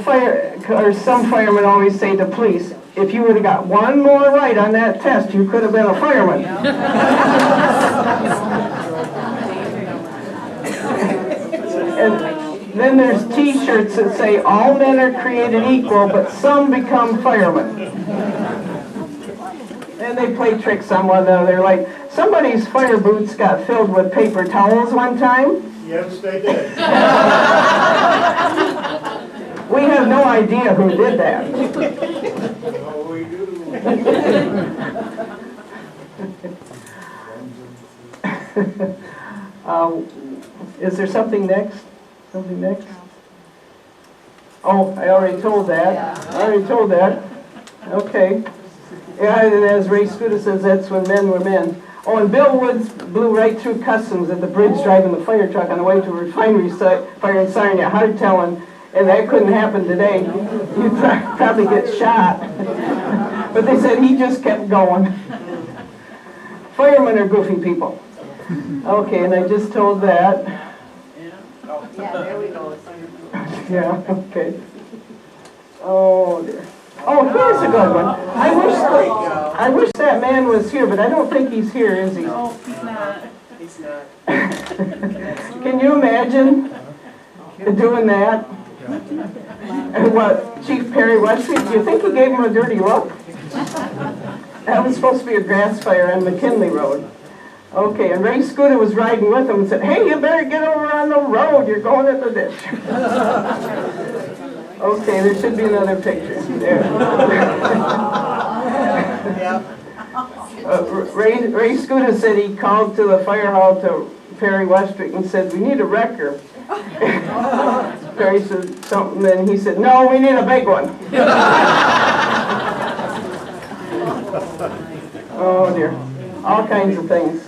some firemen always say to police, if you would have got one more right on that test, you could have been a fireman. And then there's T-shirts that say, all men are created equal, but some become firemen. And they play tricks on one another, like somebody's fire boots got filled with paper towels one time. Yes, they did. We have no idea who did that. Oh, we do. Is there something next? Something next? Oh, I already told that. I already told that. Okay. Yeah, and as Ray Scuda says, that's when men were men. Oh, and Bill Woods blew right through customs at the bridge driving the fire truck on the way to a refinery fire in Sarnia, hardtailin', and that couldn't happen today. You'd probably get shot. But they said he just kept going. Firemen are goofy people. Okay, and I just told that. Yeah, there we go. Yeah, okay. Oh, dear. Oh, here's a good one. I wish that man was here, but I don't think he's here, is he? Oh, he's not. He's not. Can you imagine doing that? And what, Chief Perry Westby, do you think he gave him a dirty look? That was supposed to be a grass fire on McKinley Road. Okay, and Ray Scuda was riding with him and said, hey, you better get over on the road, you're going in the ditch. Okay, there should be another picture there. Ray Scuda said he called to the fire hall to Perry Westwick and said, we need a wrecker. Perry said something, and he said, no, we need a big one. Oh dear, all kinds of things.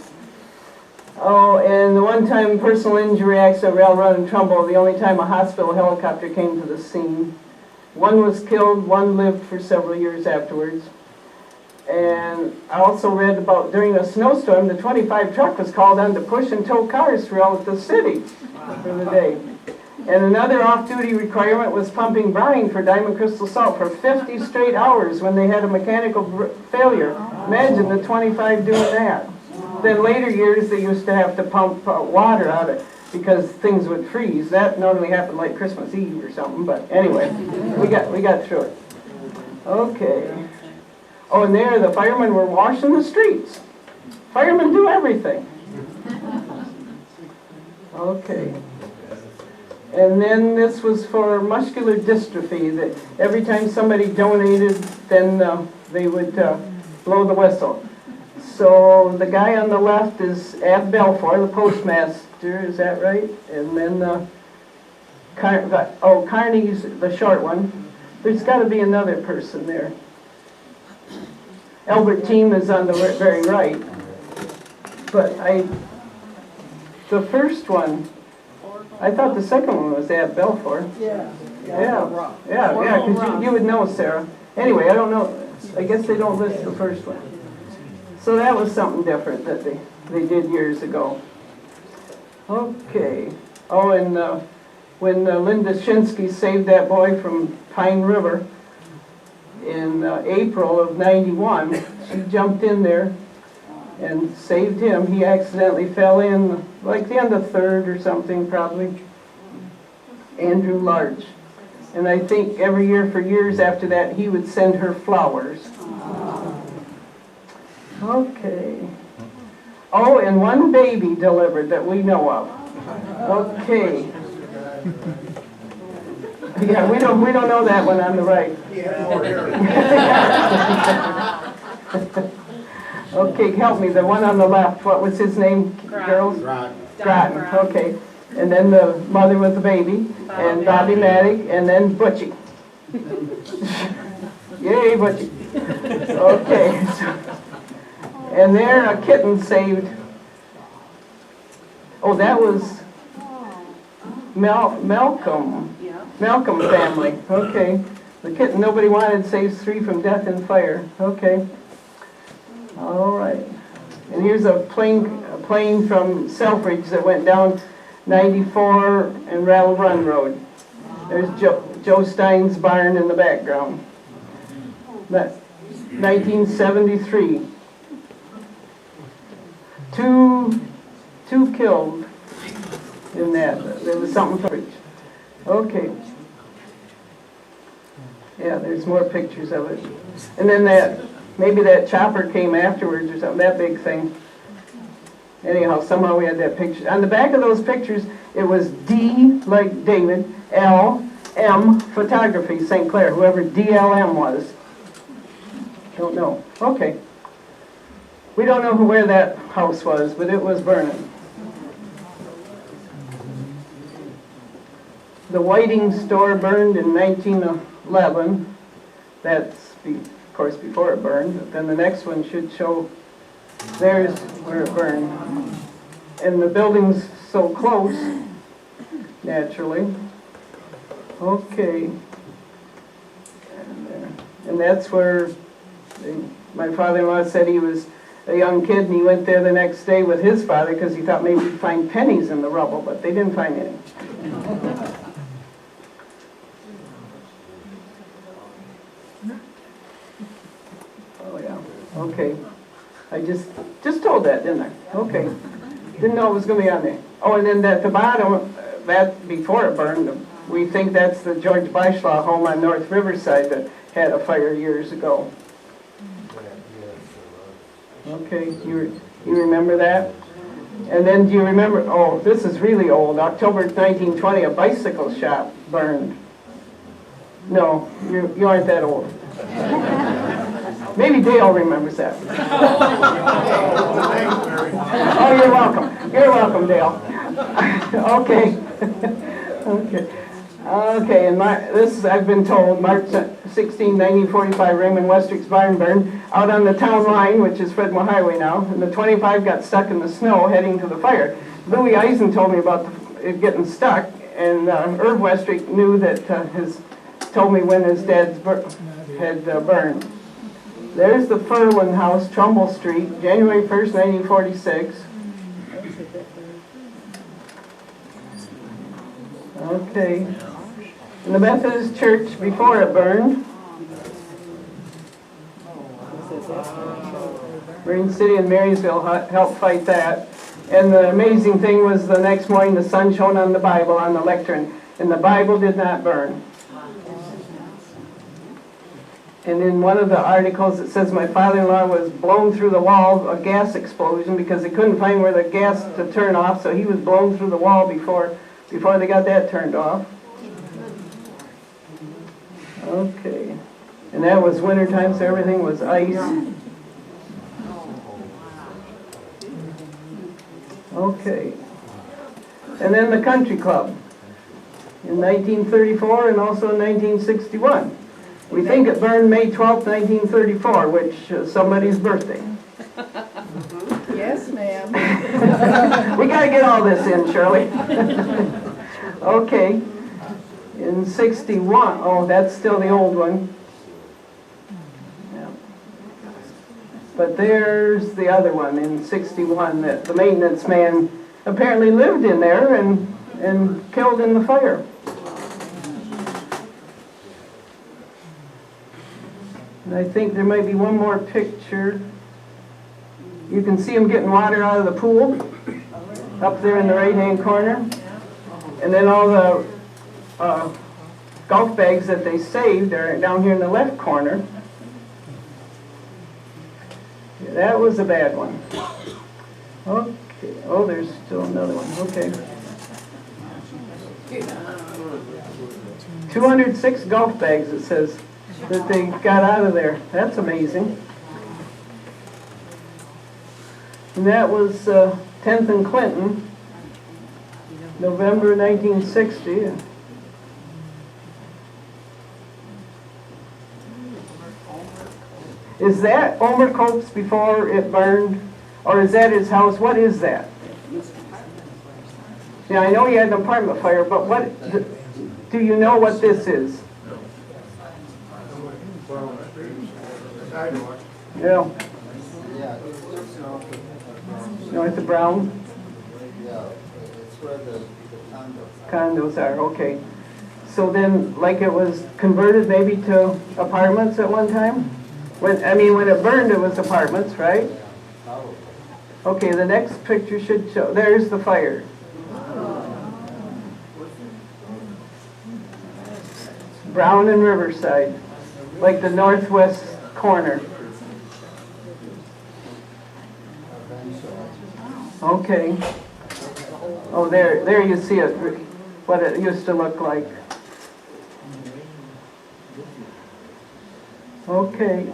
Oh, and the one-time personal injury accident, rail run and Trumbull, the only time a hospital helicopter came to the scene. One was killed, one lived for several years afterwards. And I also read about during a snowstorm, the 25 truck was called on to push and tow cars throughout the city for the day. And another off-duty requirement was pumping brine for Diamond Crystal Salt for 50 straight hours when they had a mechanical failure. Imagine the 25 doing that. Then later years they used to have to pump water out of it because things would freeze. That normally happened like Christmas Eve or something, but anyway, we got through it. Okay. Oh, and there the firemen were washing the streets. Firemen do everything. Okay. And then this was for muscular dystrophy, that every time somebody donated, then they would blow the whistle. So the guy on the left is Ab Belfour, the postmaster, is that right? And then Carney's the short one. There's got to be another person there. Albert Team is on the very right. But the first one, I thought the second one was Ab Belfour. Yeah. Yeah, because you would know, Sarah. Anyway, I don't know, I guess they don't list the first one. So that was something different that they did years ago. Okay. Oh, and when Linda Shinsky saved that boy from Pine River in April of '91, she jumped in there and saved him. He accidentally fell in, like the end of third or something, probably. Andrew Large. And I think every year for years after that, he would send her flowers. Okay. Oh, and one baby delivered that we know of. Okay. Yeah, we don't know that one on the right. He had more hair. Okay, help me, the one on the left, what was his name, girls? Groton, okay. And then the mother with the baby, and Bobby Maddock, and then Butchie. Yay, Butchie. Okay. And there a kitten saved. Oh, that was Malcolm. Yeah. Malcolm family, okay. The kitten nobody wanted saves 3 from death and fire, okay. All right. And here's a plane from Selfridge that went down 94 and Rattle Run Road. There's Joe Stein's barn in the background. That's 1973. Two killed in that. There was something for each. Okay. Yeah, there's more pictures of it. And then maybe that chopper came afterwards or something, that big thing. Anyhow, somehow we had that picture. On the back of those pictures, it was D, like David, L, M, photography, St. Clair, whoever DLM was. Don't know. Okay. We don't know where that house was, but it was burning. The Whiting store burned in 1911. That's, of course, before it burned. But then the next one should show there's where it burned. And the building's so close, naturally. Okay. And that's where my father-in-law said he was a young kid, and he went there the next day with his father because he thought maybe he'd find pennies in the rubble, but they didn't find any. Oh yeah, okay. I just told that, didn't I? Okay. Didn't know it was going to be on there. Oh, and then at the bottom, that before it burned, we think that's the George Beischlaw home on North Riverside that had a fire years ago. Okay, you remember that? And then do you remember, oh, this is really old, October 1920, a bicycle shop burned. No, you aren't that old. Maybe Dale remembers that. Oh, you're welcome. You're welcome, Dale. Okay. Okay. Okay, and this I've been told, March 16, 1945, Raymond Westrick's barn burned out on the town line, which is Fredmore Highway now, and the 25 got stuck in the snow heading to the fire. Louis Eisen told me about it getting stuck, and Irv Westrick knew that told me when his dad's had burned. There's the Furlan House, Trumbull Street, January 1st, 1946. Okay. And the Methodist Church before it burned. Marine City and Marysville helped fight that. And the amazing thing was the next morning the sun shone on the Bible, on the lectern, and the Bible did not burn. And in one of the articles, it says my father-in-law was blown through the wall, a gas explosion, because they couldn't find where the gas to turn off, so he was blown through the wall before they got that turned off. Okay. And that was wintertime, so everything was ice. Okay. And then the country club in 1934 and also in 1961. We think it burned May 12th, 1934, which is somebody's birthday. Yes, ma'am. We gotta get all this in, Shirley. Okay. In 61, oh, that's still the old one. Yeah. But there's the other one in 61 that the maintenance man apparently lived in there and killed in the fire. And I think there might be one more picture. You can see him getting water out of the pool up there in the right-hand corner. And then all the golf bags that they saved are down here in the left corner. Yeah, that was a bad one. Okay. Oh, there's still another one. Okay. 206 golf bags, it says, that they got out of there. That's amazing. And that was 10th and Clinton, November 1960. Is that Omer Cope's before it burned? Or is that his house? What is that? Yeah, I know he had an apartment fire, but what, do you know what this is? Yeah. North of Brown? Yeah, it's where the Condos are, okay. So then, like it was converted maybe to apartments at one time? When it burned, it was apartments, right? Okay, the next picture should show, there's the fire. Brown and Riverside, like the northwest corner. Okay. Oh, there you see it, what it used to look like. Okay.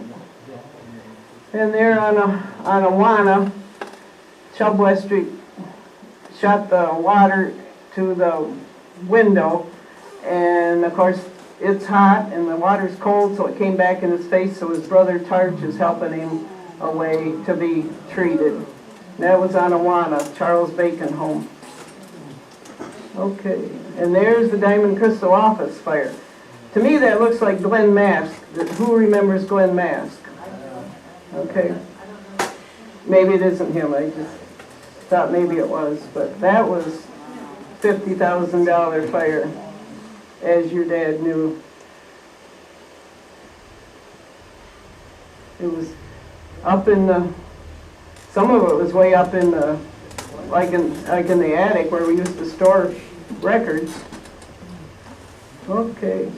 And there on Awana, Chubb Westry shot the water to the window, and of course it's hot and the water's cold, so it came back in his face, so his brother Tarch is helping him away to be treated. That was on Awana, Charles Bacon home. Okay, and there's the Diamond Crystal office fire. To me that looks like Glenn Mask. Who remembers Glenn Mask? Okay. Maybe it isn't him, I just thought maybe it was, but that was $50,000 fire, as your dad knew. It was up in the, some of it was way up in the, like in the attic where we used to store records. Okay.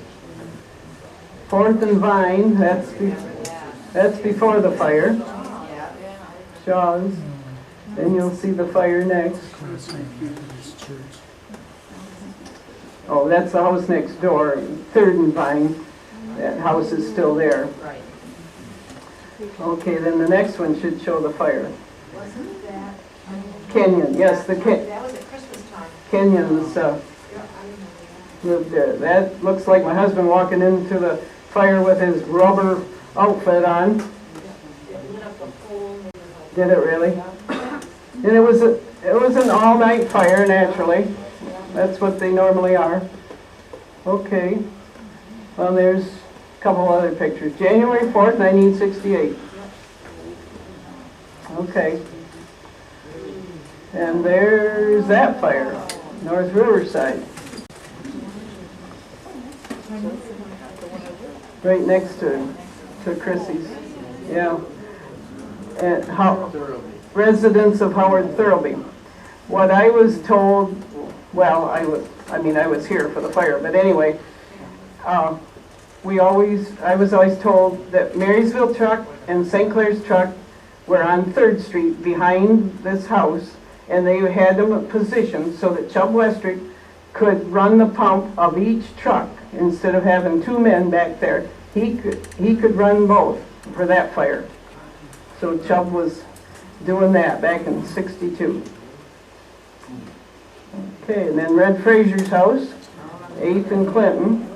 4th and Vine, that's before the fire. Shaw's. Then you'll see the fire next. Oh, that's the house next door, 3rd and Vine. That house is still there. Okay, then the next one should show the fire. Wasn't that? Kenyon, yes, the That was at Christmas time. Kenyons lived there. That looks like my husband walking into the fire with his rubber outfit on. It lit up the whole neighborhood. Did it really? And it was an all-night fire, naturally. That's what they normally are. Okay. Well, there's a couple other pictures. January 4th, 1968. Okay. And there's that fire, North Riverside. Right next to Chrissy's. Yeah. And residents of Howard Thirlby. What I was told, well, I was here for the fire, but anyway, I was always told that Marysville Truck and St. Clair's Truck were on 3rd Street behind this house, and they had them positioned so that Chubb Westrick could run the pump of each truck instead of having 2 men back there. He could run both for that fire. So Chubb was doing that back in '62. Okay, and then Red Fraser's house, 8th and Clinton.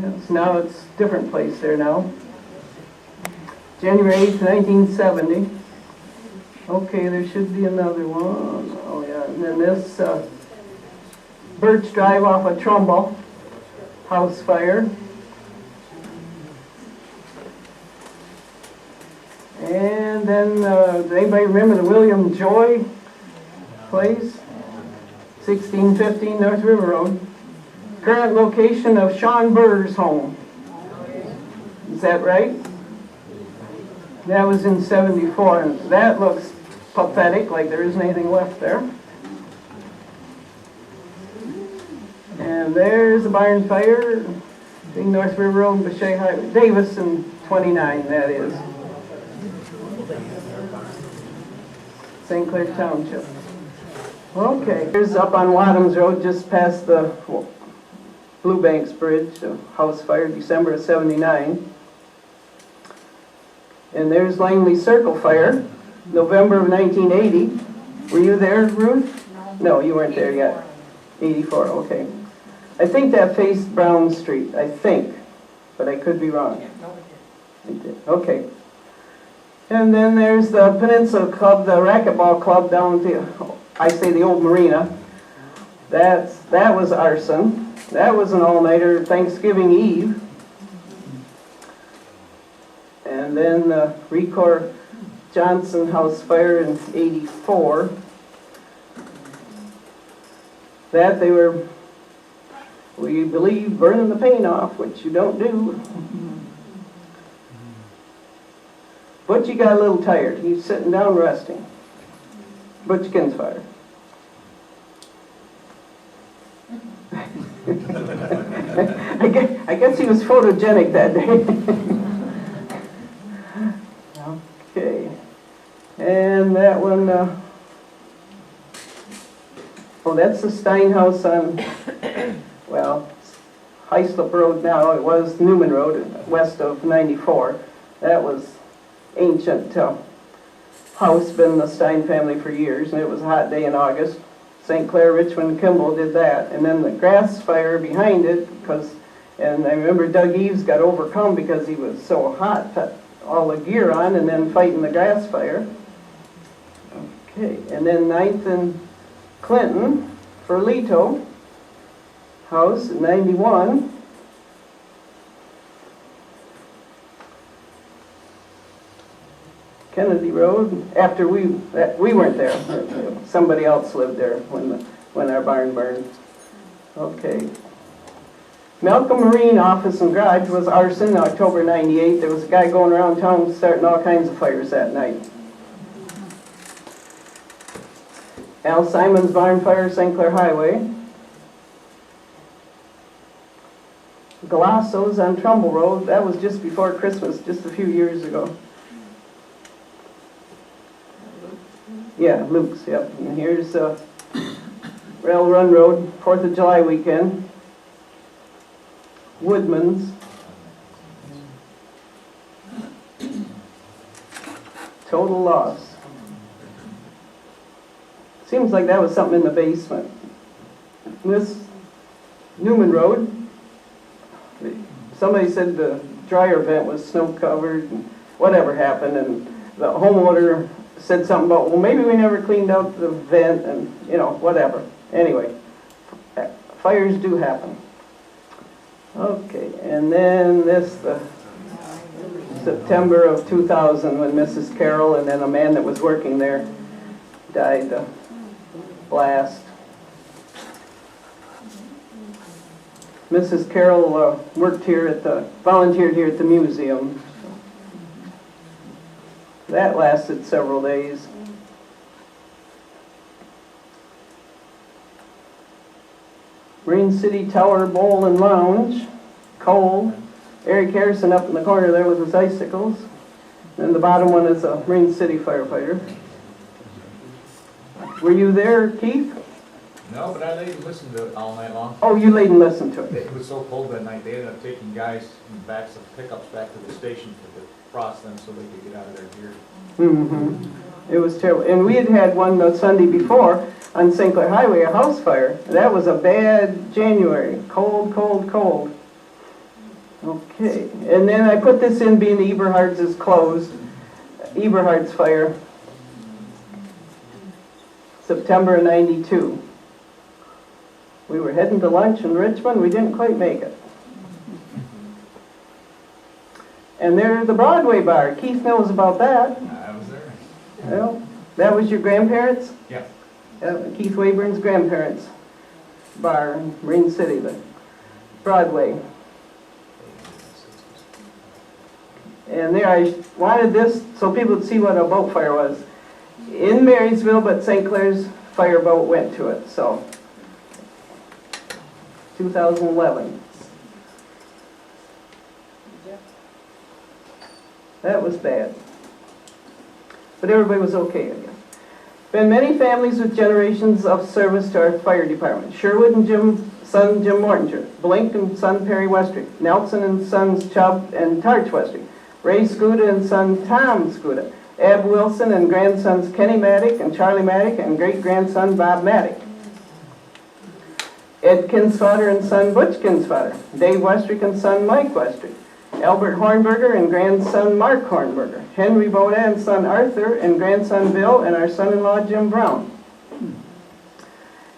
Yes, now it's a different place there now. January 8th, 1970. Okay, there should be another one. Oh yeah, and then this Birch Drive off of Trumbull, house fire. And then, does anybody remember the William Joy place? 1615 North River Road. Current location of Sean Burr's home. Is that right? That was in '74, and that looks pathetic, like there isn't anything left there. And there's a barn fire, being North River Road, Bechet Highway, Davis and 29, that is. St. Clair Township. Okay, here's up on Wadhams Road, just past the Blue Banks Bridge, a house fire, December of '79. And there's Langley Circle Fire, November of 1980. Were you there, Ruth? No, you weren't there yet. 84, okay. I think that faced Brown Street, I think, but I could be wrong. It did. Okay. And then there's the Peninsula Club, the racquetball club down at the, I say the old marina. That was arson. That was an all-nighter Thanksgiving Eve. And then the Recor Johnson House Fire in '84. That they were, we believe, burning the paint off, which you don't do. Butchie got a little tired. He's sitting down resting. Butchkin's fire. I guess he was photogenic that day. Okay. And that one, oh, that's the Stein House on, well, Hyslop Road now. It was Newman Road, west of 94. That was ancient house, been the Stein family for years, and it was a hot day in August. St. Clair, Richmond, Kimball did that. And then the grass fire behind it, and I remember Doug Eves got overcome because he was so hot, put all the gear on, and then fighting the grass fire. Okay, and then 9th and Clinton for Leto house in '91. Kennedy Road, after we weren't there. Somebody else lived there when our barn burned. Okay. Malcolm Marine office and garage was arson, October '98. There was a guy going around town starting all kinds of fires that night. Al Simon's barn fire, St. Clair Highway. Galasso's on Trumbull Road. That was just before Christmas, just a few years ago. Yeah, Luke's, yep. And here's Rail Run Road, 4th of July weekend. Woodman's. Total loss. Seems like that was something in the basement. This Newman Road, somebody said the dryer vent was snow covered and whatever happened, and the homeowner said something about, well, maybe we never cleaned out the vent, and you know, whatever. Anyway, fires do happen. Okay, and then this, the September of 2000, when Mrs. Carroll and then a man that was working there died of blast. Mrs. Carroll volunteered here at the museum. That lasted several days. Marine City Tower Bowl and Lounge, coal. Eric Harrison up in the corner there with his icicles. And the bottom one is a Marine City firefighter. Were you there, Keith? No, but I laid and listened to it all night long. Oh, you laid and listened to it. It was so cold that night, they ended up taking guys in the backs of pickups back to the station to defrost them so they could get out of their gear. It was terrible. And we had one the Sunday before on St. Clair Highway, a house fire. That was a bad January. Cold, cold, cold. Okay. And then I put this in being Eberhard's is closed. Eberhard's fire. September of '92. We were heading to lunch in Richmond. We didn't quite make it. And there's the Broadway bar. Keith knows about that. I was there. Well, that was your grandparents'? Yeah. Keith Wayburn's grandparents' bar in Marine City, but Broadway. And there, I wanted this so people would see what a boat fire was. In Marysville, but St. Clair's fireboat went to it, so. 2011. That was bad. But everybody was okay, I guess. Been many families with generations of service to our fire department. Sherwood and son Jim Mortinger. Blink and son Perry Westrick. Nelson and sons Chubb and Tarch Westrick. Ray Scuda and son Tom Scuda. Ab Wilson and grandsons Kenny Maddock and Charlie Maddock and great-grandson Bob Maddock. Ed Kinsfater and son Butch Kinsfater. Dave Westrick and son Mike Westrick. Albert Hornberger and grandson Mark Hornberger. Henry Boda and son Arthur and grandson Bill and our son-in-law Jim Brown.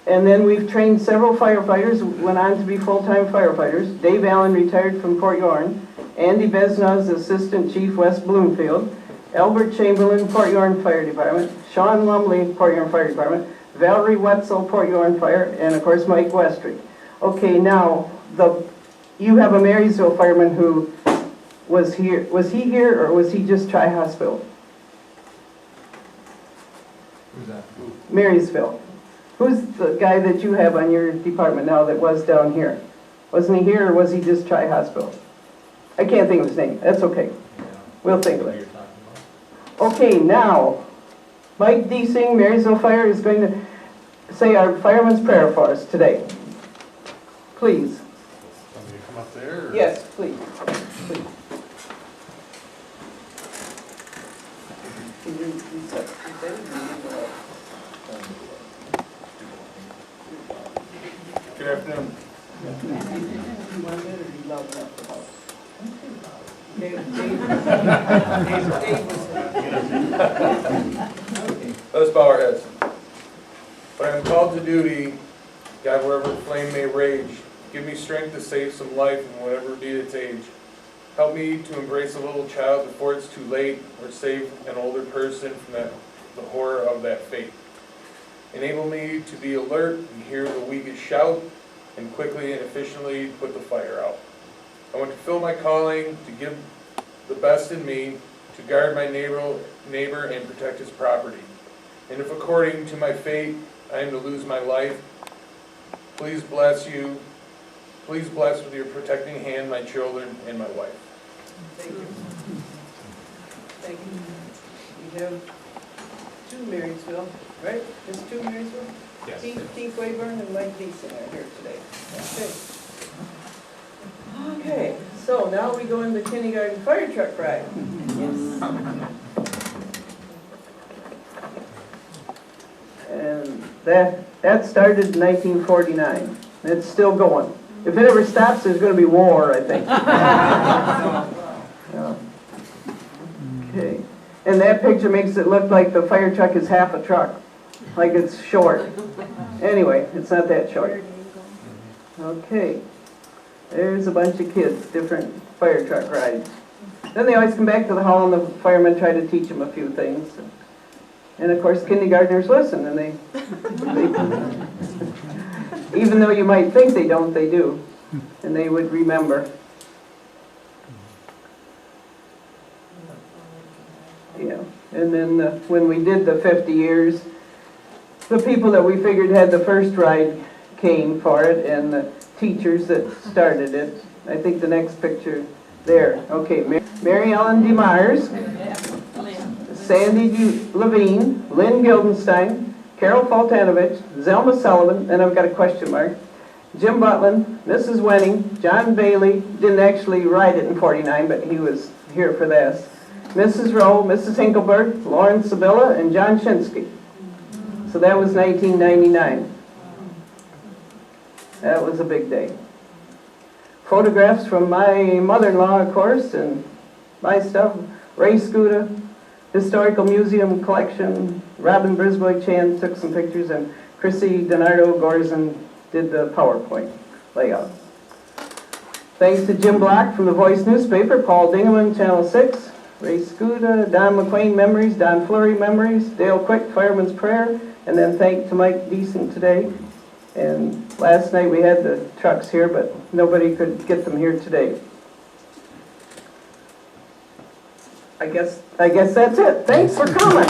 And then we've trained several firefighters, went on to be full-time firefighters. Dave Allen retired from Port Yorn. Andy Besnaz, Assistant Chief, West Bloomfield. Albert Chamberlain, Port Yorn Fire Department. Sean Lumley, Port Yorn Fire Department. Valerie Wetzel, Port Yorn Fire. And of course Mike Westrick. Okay, now, you have a Marysville fireman who was here. Was he here or was he just tri-hospital? Who's that? Marysville. Who's the guy that you have on your department now that was down here? Wasn't he here or was he just tri-hospital? I can't think of his name. That's okay. Yeah. We'll think of Who it. you're talking about. Okay, now, Mike Deasing, Marysville Fire, is going to say our fireman's prayer for us today. Please. Want me to come up there? or- Yes, please. Please. Can you reset that? Good afternoon. Let us bow our heads. When I am called to duty, God, wherever flame may rage, give me strength to save some life in whatever be its age. Help me to embrace a little child before it's too late, or save an older person from the horror of that fate. Enable me to be alert and hear the weakest shout, and quickly and efficiently put the fire out. I want to fill my calling to give the best in me, to guard my neighbor and protect his property. And if according to my fate I am to lose my life, please bless with your protecting hand my children and my wife. Thank you. Thank you. We have two Marysville, right? Just two Marysville? Yes. Keith Wayburn and Mike Deason are here today. Okay, so now we go into kindergarten fire truck ride. Yes. And that started in 1949. It's still going. If it ever stops, there's going to be war, I think. Yeah. Okay. And that picture makes it look like the fire truck is half a truck, like it's short. Anyway, it's not that short. Okay. There's a bunch of kids, different fire truck rides. Then they always come back to the hall and the firemen try to teach them a few things. And of course kindergartners listen and they even though you might think they don't, they do. And they would remember. Yeah. And then when we did the 50 years, the people that we figured had the first ride came for it, and the teachers that started it. I think the next picture there. Okay, Mary Ellen DeMyers, Sandy Levine, Lynn Gildenstein, Carol Foltanovich, Zelma Sullivan, and I've got a question mark, Jim Butlin, Mrs. Wenning, John Bailey, didn't actually write it in 49, but he was here for this, Mrs. Rowe, Mrs. Hinkleberg, Lauren Sabilla, and John Shinsky. So that was 1999. That was a big day. Photographs from my mother-in-law, of course, and my stuff, Ray Scuda, Historical Museum collection, Robin Brisboy Chan took some pictures, and Chrissy Donardo Gorzen did the PowerPoint layout. Thanks to Jim Block from the Voice newspaper, Paul Dingeman, Channel 6, Ray Scuda, Don McQuain Memories, Don Flurry Memories, Dale Quick, Fireman's Prayer, and then thanks to Mike Deason today. And last night we had the trucks here, but nobody could get them here today. I guess that's it. Thanks for coming.